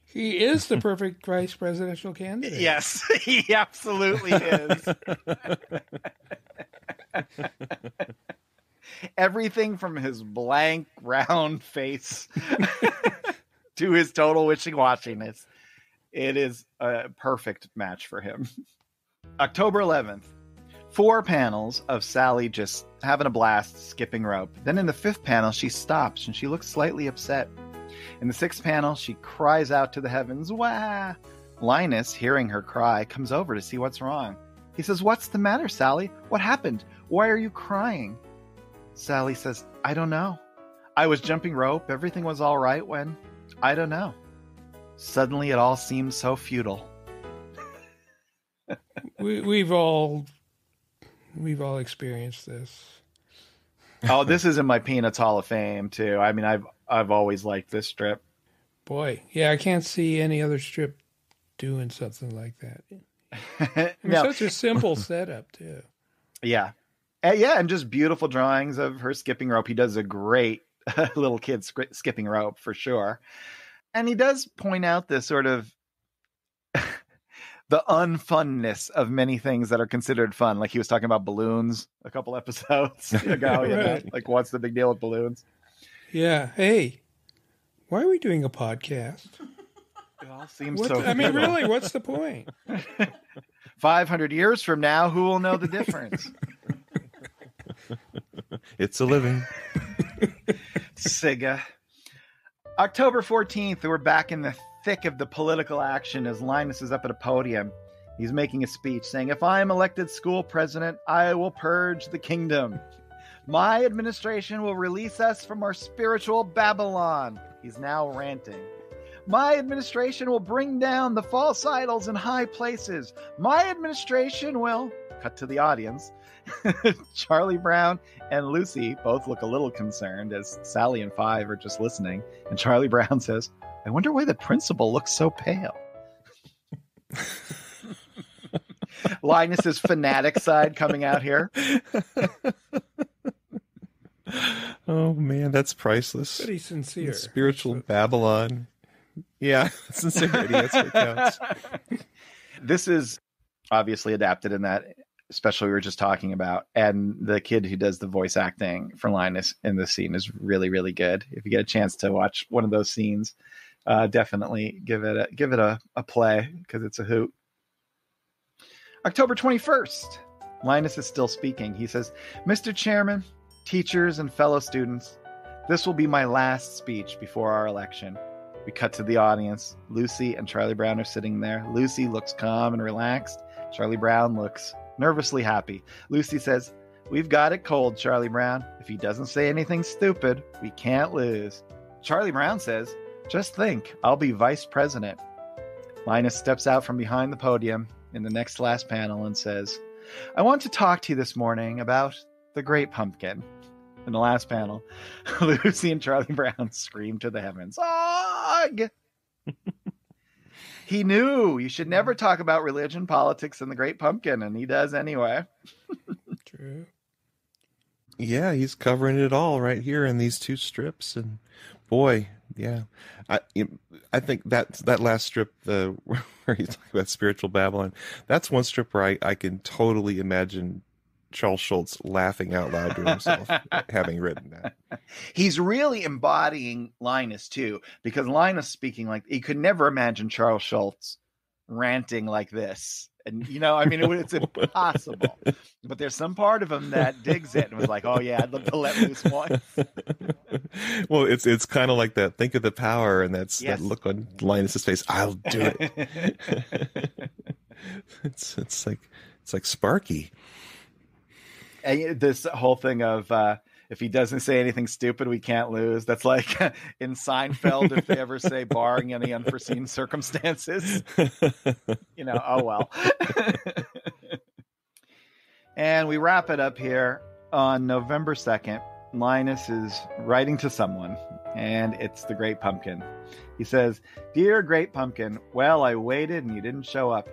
He is the perfect vice presidential candidate. Yes, he absolutely is. Everything from his blank, round face to his total wishy-washiness. It is a perfect match for him. October 11th. 4 panels of Sally just having a blast, skipping rope. Then in the 5th panel, she stops and she looks slightly upset. In the 6th panel, she cries out to the heavens, wah! Linus, hearing her cry, comes over to see what's wrong. He says, what's the matter, Sally? What happened? Why are you crying? Sally says, I don't know. I was jumping rope. Everything was all right when, I don't know. Suddenly it all seems so futile. We've all experienced this. Oh, this is in my Peanuts Hall of Fame too. I mean, I've always liked this strip. Boy, yeah, I can't see any other strip doing something like that. Such a simple setup too. Yeah. Yeah, and just beautiful drawings of her skipping rope. He does a great little kid skipping rope for sure. And he does point out this sort of the unfunness of many things that are considered fun. Like he was talking about balloons a couple episodes ago. Right. Like, what's the big deal with balloons? Yeah. Hey, why are we doing a podcast? It all seems so I mean, futile. really, what's the point? 500 years from now, who will know the difference? It's a living. Siga. October 14th, we're back in the thick of the political action as Linus is up at a podium. He's making a speech saying, if I am elected school president, I will purge the kingdom. My administration will release us from our spiritual Babylon. He's now ranting. My administration will bring down the false idols in high places. My administration will... Cut to the audience. Charlie Brown and Lucy both look a little concerned as Sally and Five are just listening. And Charlie Brown says, I wonder why the principal looks so pale. Linus's fanatic side coming out here. Oh, man, that's priceless. Pretty sincere. Spiritual Babylon. Yeah, sincerity, that's what counts. This is obviously adapted in that special we were just talking about. And the kid who does the voice acting for Linus in this scene is really, really good. If you get a chance to watch one of those scenes, definitely give it a play because it's a hoot. October 21st, Linus is still speaking. He says, Mr. Chairman, teachers, and fellow students, this will be my last speech before our election. We cut to the audience. Lucy and Charlie Brown are sitting there. Lucy looks calm and relaxed. Charlie Brown looks nervously happy. Lucy says, We've got it cold, Charlie Brown. If he doesn't say anything stupid, we can't lose. Charlie Brown says, just think, I'll be vice president. Linus steps out from behind the podium in the next to last panel and says, I want to talk to you this morning about the Great Pumpkin. In the last panel, Lucy and Charlie Brown scream to the heavens, Og! He knew you should never talk about religion, politics, and the Great Pumpkin, and he does anyway. True. Yeah, he's covering it all right here in these two strips, and boy, yeah, I think that last strip, where he's talking about spiritual Babylon, that's one strip where I can totally imagine Charles Schultz laughing out loud to himself having written that. He's really embodying Linus too, because Linus speaking like he could never imagine Charles Schultz ranting like this. And it's impossible. But there's some part of him that digs it and was like, "Oh yeah, I'd love to let loose once." Well, it's kind of like that. Think of the power, and that's yes. That look on Linus's face. I'll do it. It's like Sparky. And this whole thing of if he doesn't say anything stupid, we can't lose. That's like in Seinfeld, if they ever say barring any unforeseen circumstances, oh well. And we wrap it up here on November 2nd. Linus is writing to someone, and it's the Great Pumpkin. He says, Dear Great Pumpkin, well, I waited and you didn't show up.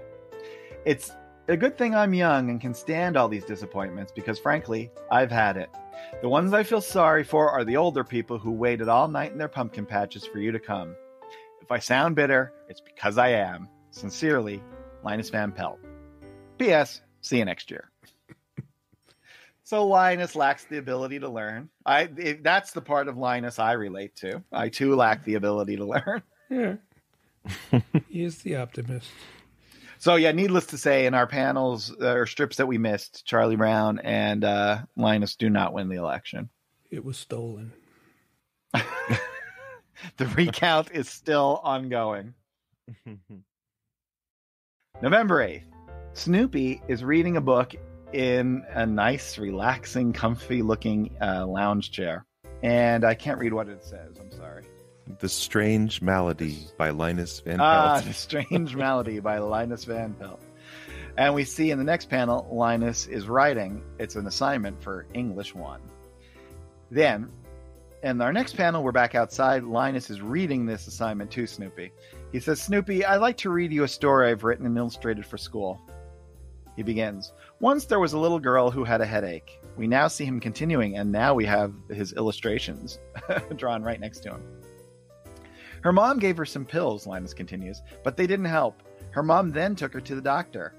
It's a good thing I'm young and can stand all these disappointments because, frankly, I've had it. The ones I feel sorry for are the older people who waited all night in their pumpkin patches for you to come. If I sound bitter, it's because I am. Sincerely, Linus Van Pelt. P.S. See you next year. So Linus lacks the ability to learn. That's the part of Linus I relate to. I, too, lack the ability to learn. Yeah. He is the optimist. So, yeah, needless to say, in our panels or strips that we missed, Charlie Brown and Linus do not win the election. It was stolen. The recount is still ongoing. November 8th. Snoopy is reading a book in a nice, relaxing, comfy-looking lounge chair. And I can't read what it says. I'm sorry. The Strange Malady by Linus Van Pelt. The Strange Malady by Linus Van Pelt. And we see in the next panel, Linus is writing. It's an assignment for English 1. Then, in our next panel, we're back outside. Linus is reading this assignment to Snoopy. He says, Snoopy, I'd like to read you a story I've written and illustrated for school. He begins, Once there was a little girl who had a headache. We now see him continuing, and now we have his illustrations drawn right next to him. Her mom gave her some pills, Linus continues, but they didn't help. Her mom then took her to the doctor.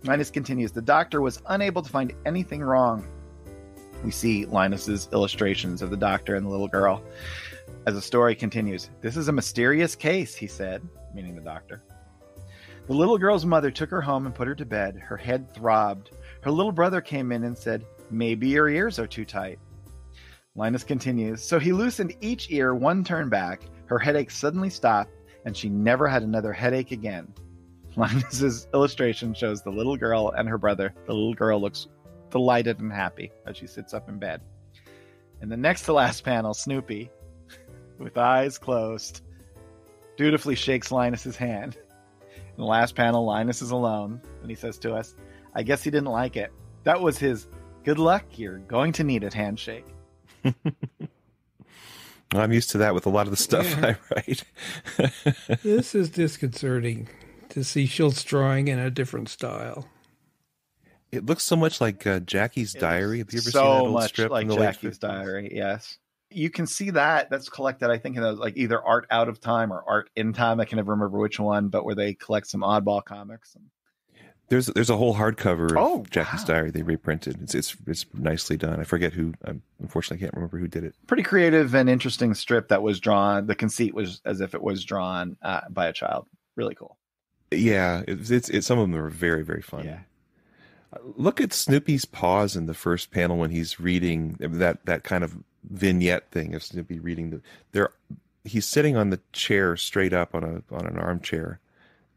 Linus continues, the doctor was unable to find anything wrong. We see Linus's illustrations of the doctor and the little girl. As the story continues, this is a mysterious case, he said, meaning the doctor. The little girl's mother took her home and put her to bed. Her head throbbed. Her little brother came in and said, maybe your ears are too tight. Linus continues, so he loosened each ear one turn back. Her headache suddenly stopped, and she never had another headache again. Linus's illustration shows the little girl and her brother. The little girl looks delighted and happy as she sits up in bed. In the next to last panel, Snoopy, with eyes closed, dutifully shakes Linus's hand. In the last panel, Linus is alone, and he says to us, I guess he didn't like it. That was his good luck, you're going to need it handshake. I'm used to that with a lot of the stuff I write. This is disconcerting to see Schultz drawing in a different style. It looks so much like Jackie's Diary. Have you ever so seen that old much strip? like in the Jackie's late 50s? Diary, yes. You can see that's collected, I think, in those, like either Art Out of Time or Art in Time. I can never remember which one, but where they collect some oddball comics. There's a whole hardcover of Jackie's wow. Diary they reprinted. It's nicely done. I forget who. I unfortunately can't remember who did it. Pretty creative and interesting strip that was drawn. The conceit was as if it was drawn by a child. Really cool. Yeah, it's some of them are very, very funny. Yeah. Look at Snoopy's paws in the first panel when he's reading that kind of vignette thing of Snoopy reading he's sitting on the chair straight up on an armchair,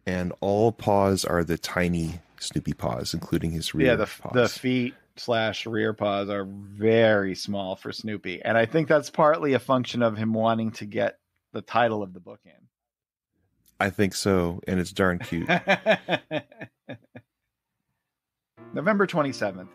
and all paws are the tiny Snoopy paws, including his rear paws. The feet / rear paws are very small for Snoopy. And I think that's partly a function of him wanting to get the title of the book in. I think so, and it's darn cute. November 27th.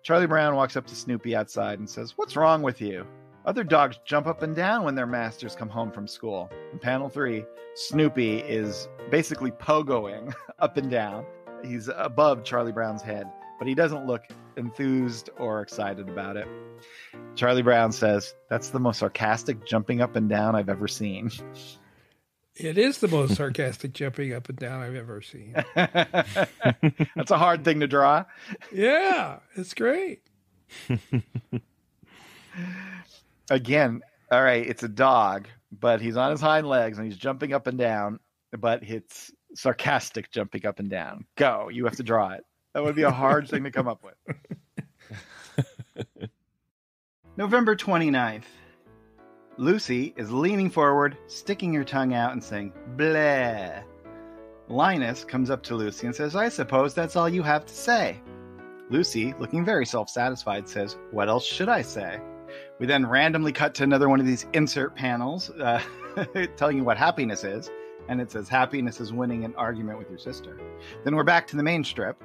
Charlie Brown walks up to Snoopy outside and says, "What's wrong with you?" Other dogs jump up and down when their masters come home from school. In panel 3, Snoopy is basically pogoing up and down. He's above Charlie Brown's head, but he doesn't look enthused or excited about it. Charlie Brown says, "That's the most sarcastic jumping up and down I've ever seen." It is the most sarcastic jumping up and down I've ever seen. That's a hard thing to draw. Yeah, it's great. Again, all right, it's a dog, but he's on his hind legs and he's jumping up and down, but it's sarcastic jumping up and down. Go. You have to draw it. That would be a hard thing to come up with. November 29th. Lucy is leaning forward, sticking her tongue out and saying, "Bleh." Linus comes up to Lucy and says, "I suppose that's all you have to say." Lucy, looking very self-satisfied, says, "What else should I say?" We then randomly cut to another one of these insert panels telling you what happiness is. And it says, "Happiness is winning an argument with your sister." Then we're back to the main strip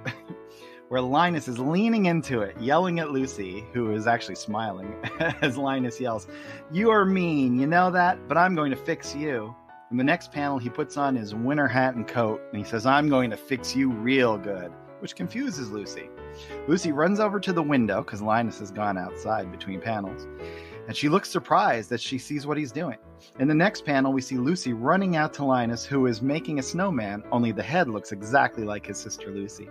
where Linus is leaning into it, yelling at Lucy, who is actually smiling as Linus yells, "You're mean, you know that? But I'm going to fix you." In the next panel, he puts on his winter hat and coat, and he says, "I'm going to fix you real good," which confuses Lucy. Lucy runs over to the window, because Linus has gone outside between panels, and she looks surprised that she sees what he's doing. In the next panel, we see Lucy running out to Linus, who is making a snowman, only the head looks exactly like his sister Lucy.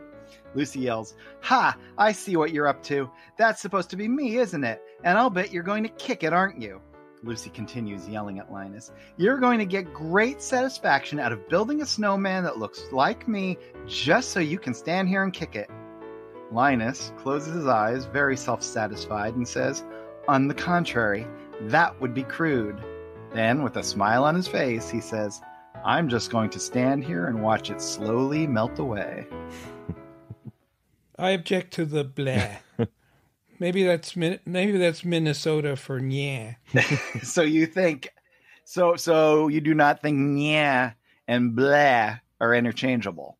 Lucy yells, "Ha! I see what you're up to. That's supposed to be me, isn't it? And I'll bet you're going to kick it, aren't you?" Lucy continues yelling at Linus, "You're going to get great satisfaction out of building a snowman that looks like me just so you can stand here and kick it." Linus closes his eyes, very self-satisfied, and says, "On the contrary, that would be crude." Then, with a smile on his face, he says, "I'm just going to stand here and watch it slowly melt away." I object to the blah. Maybe that's Minnesota for yeah. So you think, so you do not think yeah and blah are interchangeable?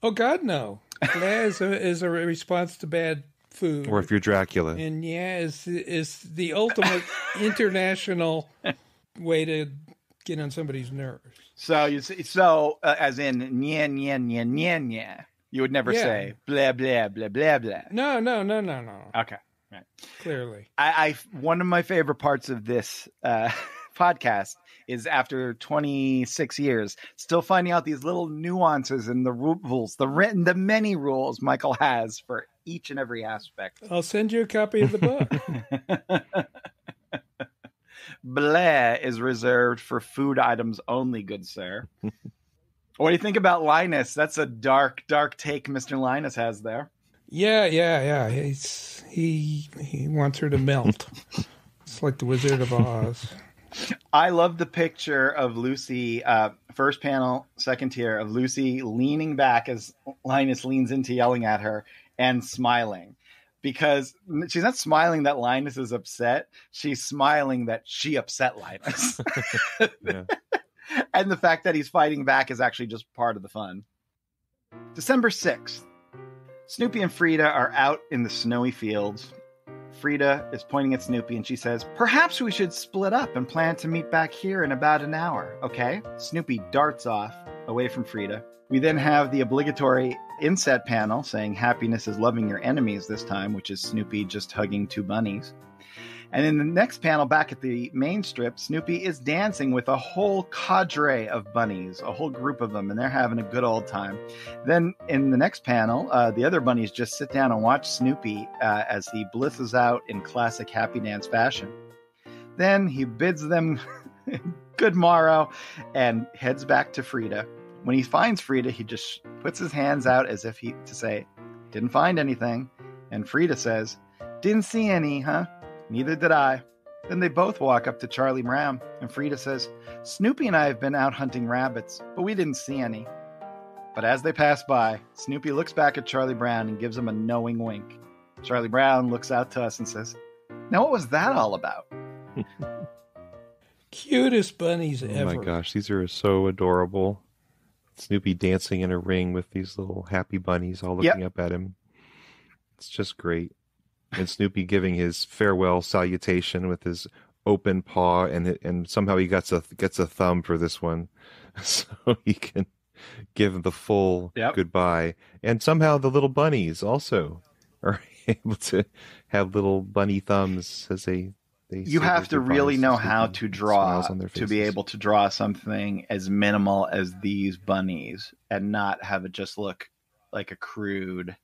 Oh God, no. Blah is a response to bad food. Or if you're Dracula. And yeah is the ultimate international way to get on somebody's nerves. So as in nya nya nya nya nya. You would never say blah blah blah blah blah. No. Okay, right. Clearly, I one of my favorite parts of this podcast is after 26 years, still finding out these little nuances in the rules, the many rules Michael has for each and every aspect. I'll send you a copy of the book. Blah is reserved for food items only, good sir. What do you think about Linus? That's a dark take Mr. Linus has there. Yeah. He wants her to melt. It's like the Wizard of Oz. I love the picture of Lucy, first panel, second tier, of Lucy leaning back as Linus leans into yelling at her and smiling. Because she's not smiling that Linus is upset. She's smiling that she upset Linus. Yeah. And the fact that he's fighting back is actually just part of the fun. December 6th. Snoopy and Frida are out in the snowy fields. Frida is pointing at Snoopy and she says, "Perhaps we should split up and plan to meet back here in about an hour, okay?" Snoopy darts off away from Frida. We then have the obligatory inset panel saying happiness is loving your enemies this time, which is Snoopy just hugging two bunnies. And in the next panel, back at the main strip, Snoopy is dancing with a whole cadre of bunnies, a whole group of them, and they're having a good old time. Then in the next panel, the other bunnies just sit down and watch Snoopy as he blisses out in classic Happy Dance fashion. Then he bids them good morrow and heads back to Frida. When he finds Frida, he just puts his hands out as if to say, "Didn't find anything." And Frida says, "Didn't see any, huh? Neither did I." Then they both walk up to Charlie Brown, and Frida says, "Snoopy and I have been out hunting rabbits, but we didn't see any." But as they pass by, Snoopy looks back at Charlie Brown and gives him a knowing wink. Charlie Brown looks out to us and says, "Now what was that all about?" Cutest bunnies ever. Oh my gosh, these are so adorable. Snoopy dancing in a ring with these little happy bunnies all looking up at him. It's just great. And Snoopy giving his farewell salutation with his open paw, and somehow he gets a thumb for this one, so he can give the full goodbye. And somehow the little bunnies also are able to have little bunny thumbs as they you have to really know how to draw to be able to draw something as minimal as these bunnies and not have it just look like a crude,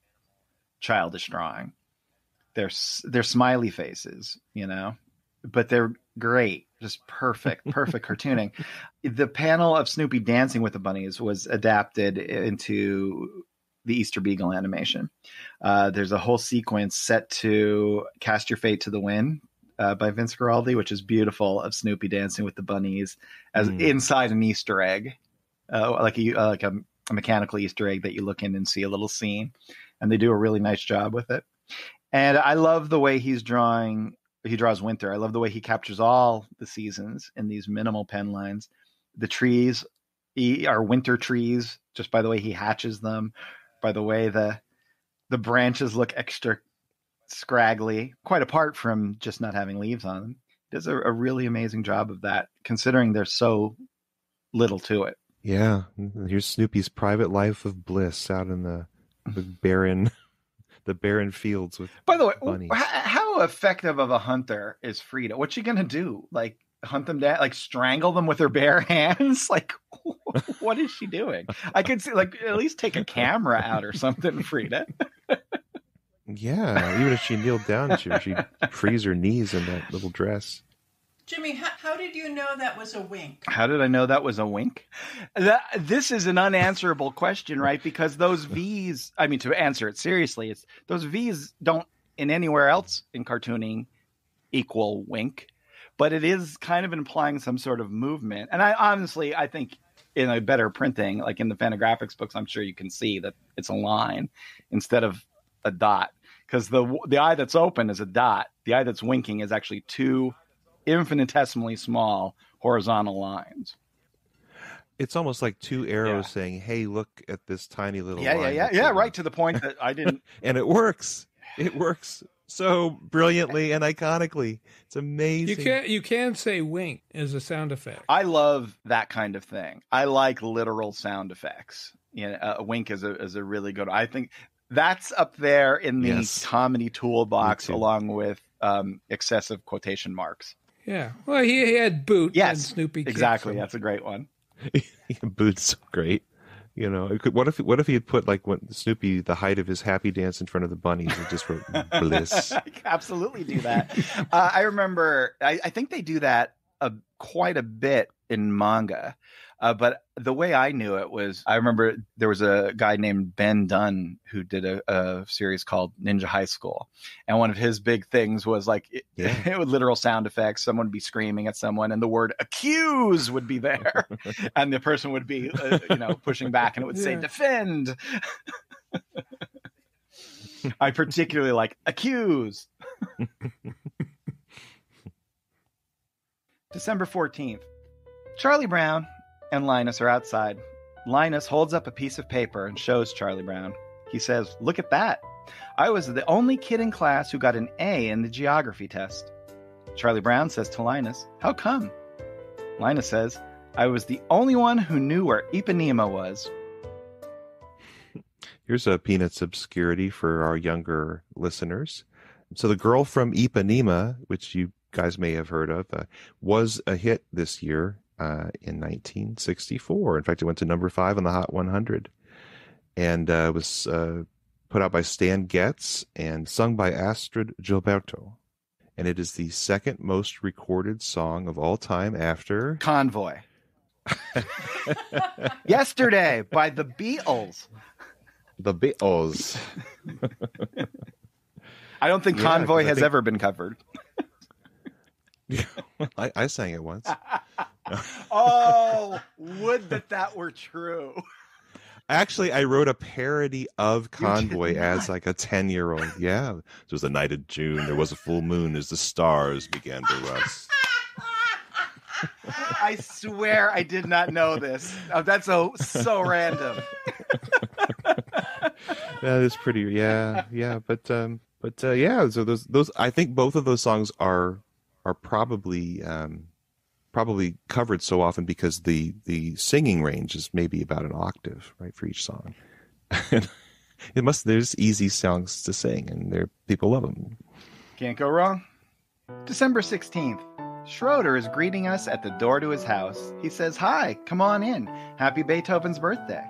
childish drawing. They're smiley faces, you know, but they're great, just perfect cartooning. The panel of Snoopy dancing with the bunnies was adapted into the Easter Beagle animation. There's a whole sequence set to "Cast Your Fate to the Wind" by Vince Guaraldi, which is beautiful, of Snoopy dancing with the bunnies as inside an Easter egg, like a mechanical Easter egg that you look in and see a little scene. And they do a really nice job with it. And I love the way he draws winter. I love the way he captures all the seasons in these minimal pen lines. The trees are winter trees, just by the way he hatches them, by the way the branches look extra scraggly, quite apart from just not having leaves on them. He does a really amazing job of that, considering there's so little to it. Yeah, here's Snoopy's private life of bliss out in the barren fields with. By the way, bunnies. How effective of a hunter is Frida? What's she gonna do? Like hunt them down? Like strangle them with her bare hands? Like what is she doing? I could see, like, at least take a camera out or something, Frida. Yeah, even if she kneeled down, she'd freeze her knees in that little dress. Jimmy, how did you know that was a wink? How did I know that was a wink? This is an unanswerable question, right? Because those V's, I mean, to answer it seriously, those V's don't in anywhere else in cartooning equal wink, but it is kind of implying some sort of movement. And I think in a better printing, like in the Fantagraphics books, I'm sure you can see that it's a line instead of a dot, because the eye that's open is a dot. The eye that's winking is actually two infinitesimally small horizontal lines. It's almost like two arrows saying, "Hey, look at this tiny little line." Yeah, right to the point that I didn't. And it works. It works so brilliantly and iconically. It's amazing. You can say wink as a sound effect. I love that kind of thing. I like literal sound effects. You know, a wink is a really good. I think that's up there in the comedy toolbox, along with excessive quotation marks. Yeah, well, he had Boot and Snoopy. Exactly, that's a great one. Boot's so great. You know, what if he had put like Snoopy the height of his happy dance in front of the bunnies and just wrote bliss? I could absolutely do that. I remember, I think they do that quite a bit in manga. But the way I knew it was, I remember there was a guy named Ben Dunn who did a series called Ninja High School. And one of his big things was like, it would literal sound effects. Someone would be screaming at someone and the word accuse would be there. And the person would be, pushing back and it would say defend. I particularly like accuse. December 14th. Charlie Brown and Linus are outside. Linus holds up a piece of paper and shows Charlie Brown. He says, "Look at that. I was the only kid in class who got an A in the geography test." Charlie Brown says to Linus, "How come?" Linus says, "I was the only one who knew where Ipanema was." Here's a Peanuts obscurity for our younger listeners. So the girl from Ipanema, which you guys may have heard of, was a hit this year. In 1964. In fact, it went to number 5 on the Hot 100 and was put out by Stan Getz and sung by Astrid Gilberto. And it is the second most recorded song of all time after Convoy. Yesterday by the Beatles. The Beatles. I don't think Convoy has ever been covered. I sang it once. Oh, would that were true. Actually, I wrote a parody of Convoy as like a 10-year-old. Yeah. It was the night of June. There was a full moon as the stars began to rust. I swear I did not know this. Oh, that's so random. That is pretty. Yeah. But yeah. So those. I think both of those songs are probably covered so often because the singing range is maybe about an octave, right, for each song. There's easy songs to sing, and people love them. Can't go wrong. December 16th. Schroeder is greeting us at the door to his house. He says, "Hi, come on in. Happy Beethoven's birthday."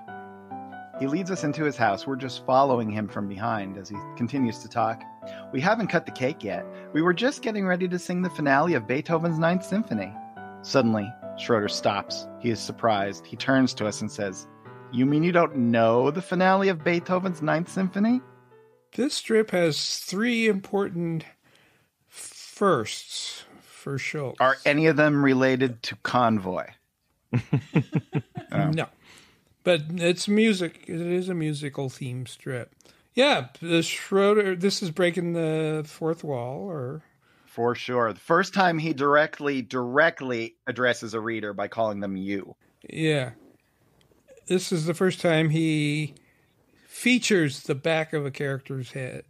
He leads us into his house. We're just following him from behind as he continues to talk. We haven't cut the cake yet. We were just getting ready to sing the finale of Beethoven's Ninth Symphony. Suddenly, Schroeder stops. He is surprised. He turns to us and says, "You mean you don't know the finale of Beethoven's Ninth Symphony?" This strip has 3 important firsts for Schultz. Are any of them related to Convoy? No. But it's music. It is a musical theme strip. Yeah, the Schroeder, this is breaking the fourth wall, or... For sure. The first time he directly addresses a reader by calling them you. Yeah. This is the first time he features the back of a character's head.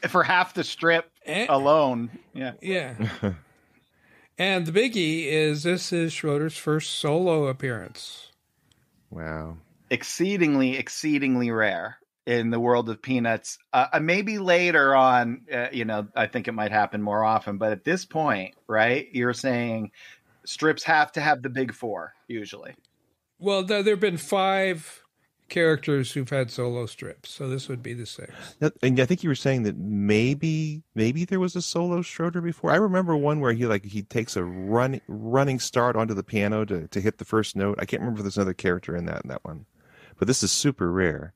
For half the strip alone. Yeah. Yeah. And the biggie is this is Schroeder's first solo appearance. Wow. Exceedingly rare in the world of Peanuts. Maybe later on, I think it might happen more often. But at this point, right, you're saying strips have to have the big 4, usually. Well, there have been 5 characters who've had solo strips, so this would be the 6th. And I think you were saying that maybe there was a solo Schroeder before. I remember one where he takes a running start onto the piano to hit the first note. I can't remember if there's another character in that one, but this is super rare.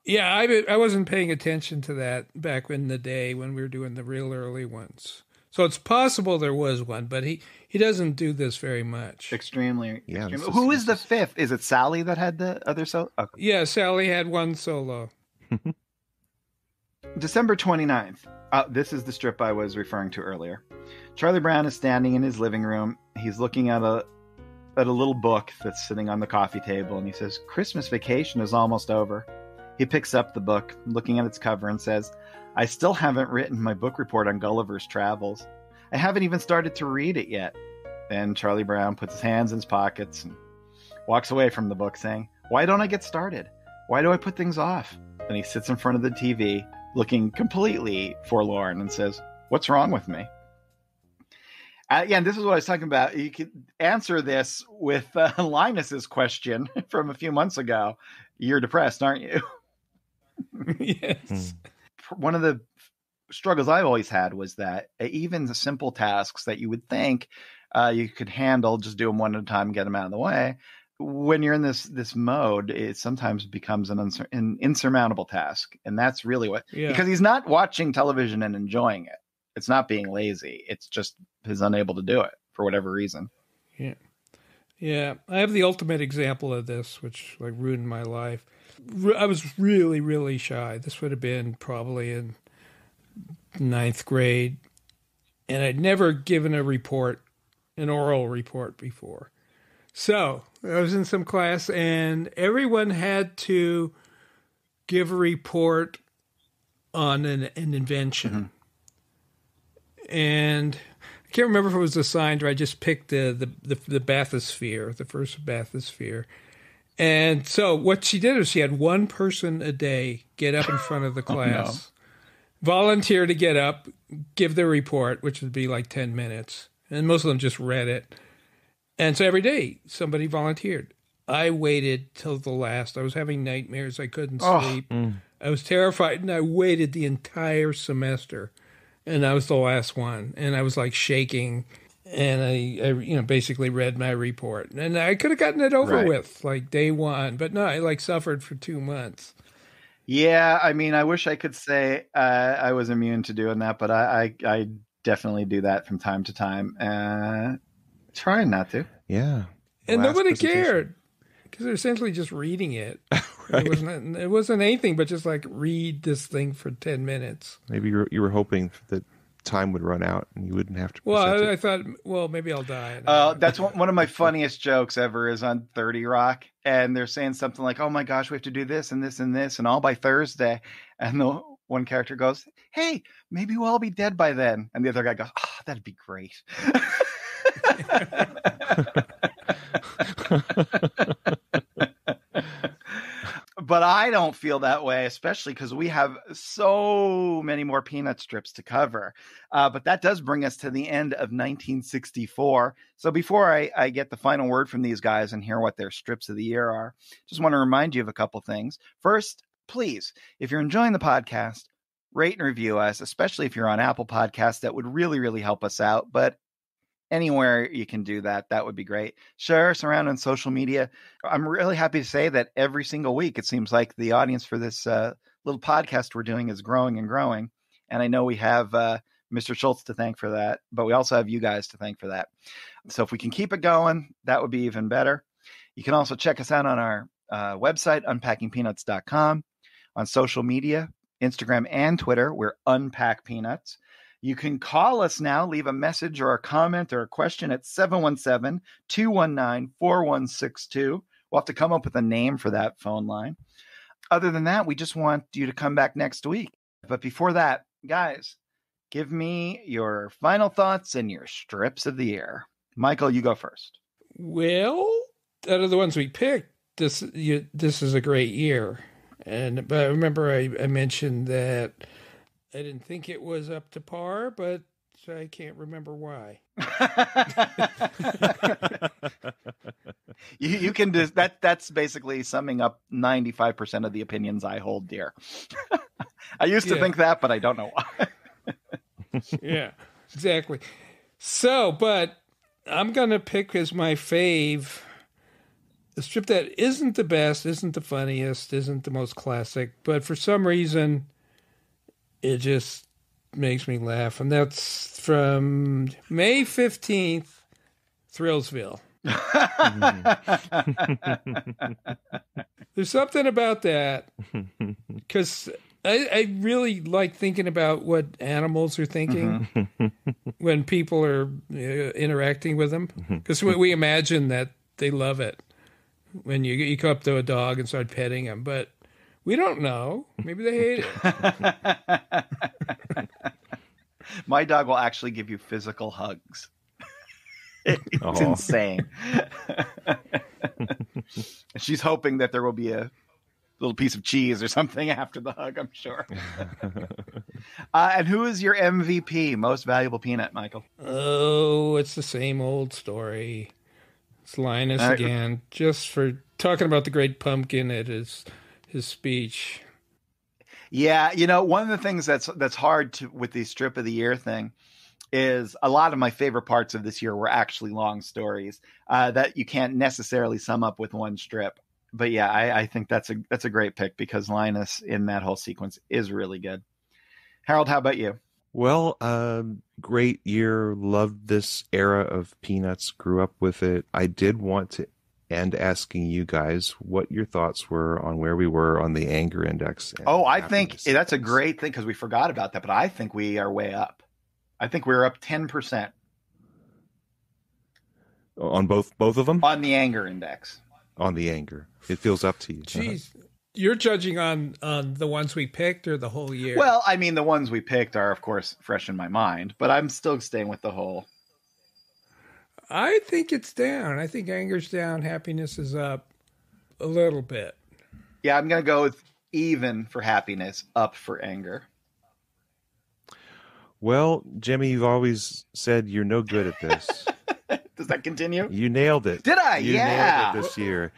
Yeah, I wasn't paying attention to that back in the day when we were doing the real early ones. So it's possible there was one, but he doesn't do this very much. Extremely. Yeah. Who is the 5th? Is it Sally that had the other solo? Okay. Yeah, Sally had one solo. December 29th. This is the strip I was referring to earlier. Charlie Brown is standing in his living room. He's looking at a little book that's sitting on the coffee table, and he says, "Christmas vacation is almost over." He picks up the book, looking at its cover, and says, "I still haven't written my book report on Gulliver's Travels. I haven't even started to read it yet." Then Charlie Brown puts his hands in his pockets and walks away from the book saying, "Why don't I get started? Why do I put things off?" Then he sits in front of the TV, looking completely forlorn, and says, "What's wrong with me?" Again, this is what I was talking about. You could answer this with Linus's question from a few months ago. You're depressed, aren't you? Yes. One of the struggles I've always had was that even the simple tasks that you would think you could handle, just do them one at a time, get them out of the way. When you're in this mode, it sometimes becomes an insurmountable task. And that's really because he's not watching television and enjoying it. It's not being lazy. It's just he's unable to do it for whatever reason. Yeah. Yeah. I have the ultimate example of this, which ruined my life. I was really, really shy. This would have been probably in 9th grade. And I'd never given an oral report before. So I was in some class and everyone had to give a report on an invention. Mm-hmm. And I can't remember if it was assigned or I just picked the bathysphere, the first bathysphere. And so what she did was she had one person a day get up in front of the class, volunteer to get up, give their report, which would be like 10 minutes. And most of them just read it. And so every day somebody volunteered. I waited till the last. I was having nightmares. I couldn't sleep. I was terrified, and I waited the entire semester. And I was the last one. And I was shaking. And I basically read my report. And I could have gotten it over with day one. But no, I suffered for 2 months. Yeah, I mean, I wish I could say I was immune to doing that, but I definitely do that from time to time. Trying not to. Yeah. And nobody cared. because they're essentially just reading it. Right. It wasn't anything but just like read this thing for 10 minutes. Maybe you were hoping that time would run out and you wouldn't have to. Well, I thought, well, maybe I'll die. That's one of my funniest jokes ever is on 30 Rock. And they're saying something like, oh my gosh, we have to do this and this and this and all by Thursday. And the one character goes, hey, maybe we'll all be dead by then. And the other guy goes, oh, that'd be great. But I don't feel that way, especially because we have so many more Peanut strips to cover. But that does bring us to the end of 1964. So before I get the final word from these guys and hear what their strips of the year are, just want to remind you of a couple things. First, please, if you're enjoying the podcast, rate and review us, especially if you're on Apple Podcasts. That would really, really help us out. But anywhere you can do that, that would be great. Share us around on social media. I'm really happy to say that every single week, it seems like the audience for this little podcast we're doing is growing and growing. And I know we have Mr. Schultz to thank for that, but we also have you guys to thank for that. So if we can keep it going, that would be even better. You can also check us out on our website, unpackingpeanuts.com, on social media, Instagram and Twitter. We're Unpack Peanuts. You can call us now, leave a message or a comment or a question at 717-219-4162. We'll have to come up with a name for that phone line. Other than that, we just want you to come back next week. But before that, guys, give me your final thoughts and your strips of the year. Michael, you go first. Well, out of the ones we picked, this is a great year. But I remember I mentioned that I didn't think it was up to par, but I can't remember why. You can just that's basically summing up 95% of the opinions I hold dear. I used to think that, but I don't know why. Yeah, exactly. So, but I'm going to pick as my fave a strip that isn't the best, isn't the funniest, isn't the most classic, but for some reason it just makes me laugh. And that's from May 15th, Thrillsville. There's something about that because I really like thinking about what animals are thinking when people are interacting with them. Because we imagine that they love it when you come up to a dog and start petting them. But we don't know. Maybe they hate it. My dog will actually give you physical hugs. It's insane. She's hoping that there will be a little piece of cheese or something after the hug, I'm sure. And who is your MVP, most valuable peanut, Michael? Oh, it's the same old story. It's Linus again, just for talking about the great pumpkin at his speech. Yeah, one of the things that's hard with the strip of the year thing is a lot of my favorite parts of this year were actually long stories that you can't necessarily sum up with one strip. But yeah, I think that's a great pick because Linus in that whole sequence is really good. Harold, how about you? Well, great year. Loved this era of Peanuts. Grew up with it. I did want to end asking you guys what your thoughts were on where we were on the anger index. I think that's a great thing because we forgot about that, but I think we are way up. I think we're up 10%. On both of them? On the anger index. On the anger. It feels up to you. Jeez. You're judging on the ones we picked or the whole year? Well, I mean, the ones we picked are, of course, fresh in my mind, but I'm still staying with the whole. I think it's down. I think anger's down. Happiness is up a little bit. Yeah, I'm going to go with even for happiness, up for anger. Well, Jimmy, you've always said you're no good at this. Does that continue? You nailed it. Did I? You nailed it this year.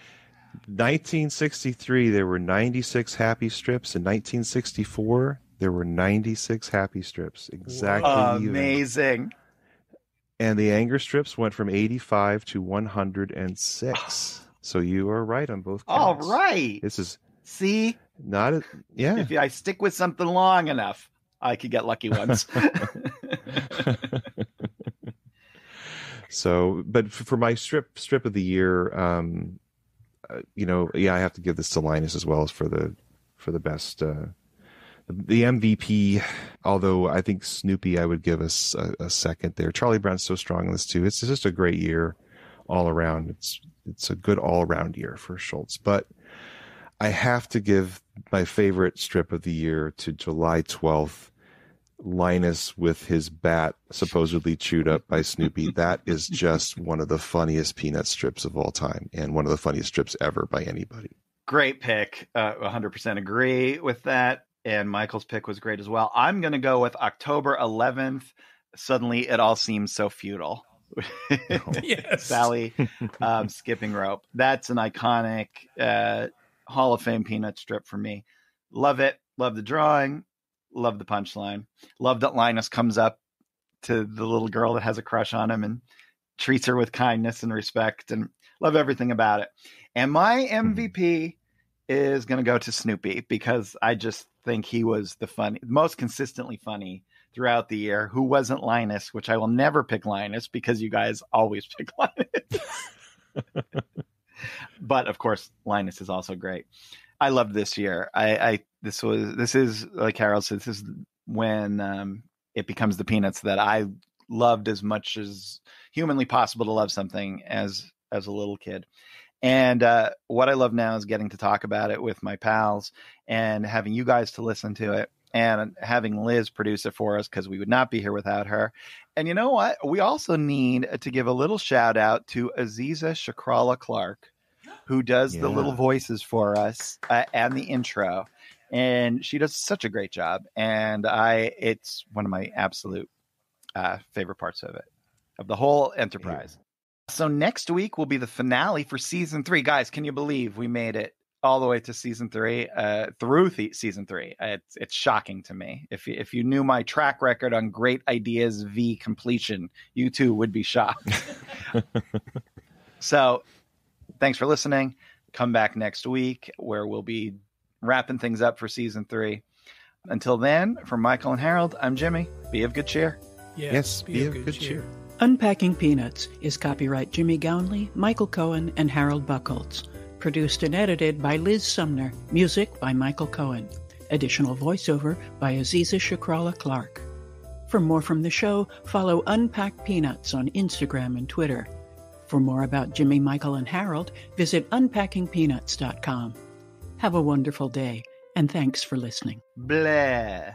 1963, there were 96 happy strips. In 1964, there were 96 happy strips. Exactly. Amazing. Even. And the anger strips went from 85 to 106. So you are right on both counts. All right. This is not a, yeah. If I stick with something long enough, I could get lucky ones. So, but for my strip of the year, I have to give this to Linus as well as for the best, the MVP. Although I think Snoopy, I would give us a second there. Charlie Brown's so strong in this too. It's just a great year all around. It's a good all around year for Schultz. But I have to give my favorite strip of the year to July 12th. Linus with his bat supposedly chewed up by Snoopy. That is just one of the funniest Peanut strips of all time, and one of the funniest strips ever by anybody. Great pick. 100% agree with that. And Michael's pick was great as well. I'm going to go with October 11th. Suddenly it all seems so futile. Yes. Sally skipping rope. That's an iconic Hall of Fame Peanut strip for me. Love it. Love the drawing. Love the punchline. Love that Linus comes up to the little girl that has a crush on him and treats her with kindness and respect, and love everything about it. And my MVP is going to go to Snoopy, because I just think he was the most consistently funny throughout the year. Who wasn't Linus, which I will never pick Linus because you guys always pick Linus. But of course, Linus is also great. I loved this year. This is like Harold said, this is when it becomes the Peanuts that I loved as much as humanly possible to love something as a little kid. And what I love now is getting to talk about it with my pals and having you guys to listen to it, and having Liz produce it for us, because we would not be here without her. And you know what? We also need to give a little shout out to Aziza Shakrala Clark, who does the little voices for us and the intro. And she does such a great job. And it's one of my absolute favorite parts of it, of the whole enterprise. Yeah. So next week will be the finale for season 3. Guys, can you believe we made it all the way to season 3, through season 3? It's shocking to me. If you knew my track record on great ideas v completion, you too would be shocked. So thanks for listening. Come back next week where we'll be wrapping things up for season 3. Until then, from Michael and Harold, I'm Jimmy. Be of good cheer. Yes, be of good cheer. Unpacking Peanuts is copyright Jimmy Gownley, Michael Cohen, and Harold Buchholz. Produced and edited by Liz Sumner. Music by Michael Cohen. Additional voiceover by Aziza Shakrala Clark. For more from the show, follow Unpack Peanuts on Instagram and Twitter. For more about Jimmy, Michael, and Harold, visit unpackingpeanuts.com. Have a wonderful day, and thanks for listening. Blah.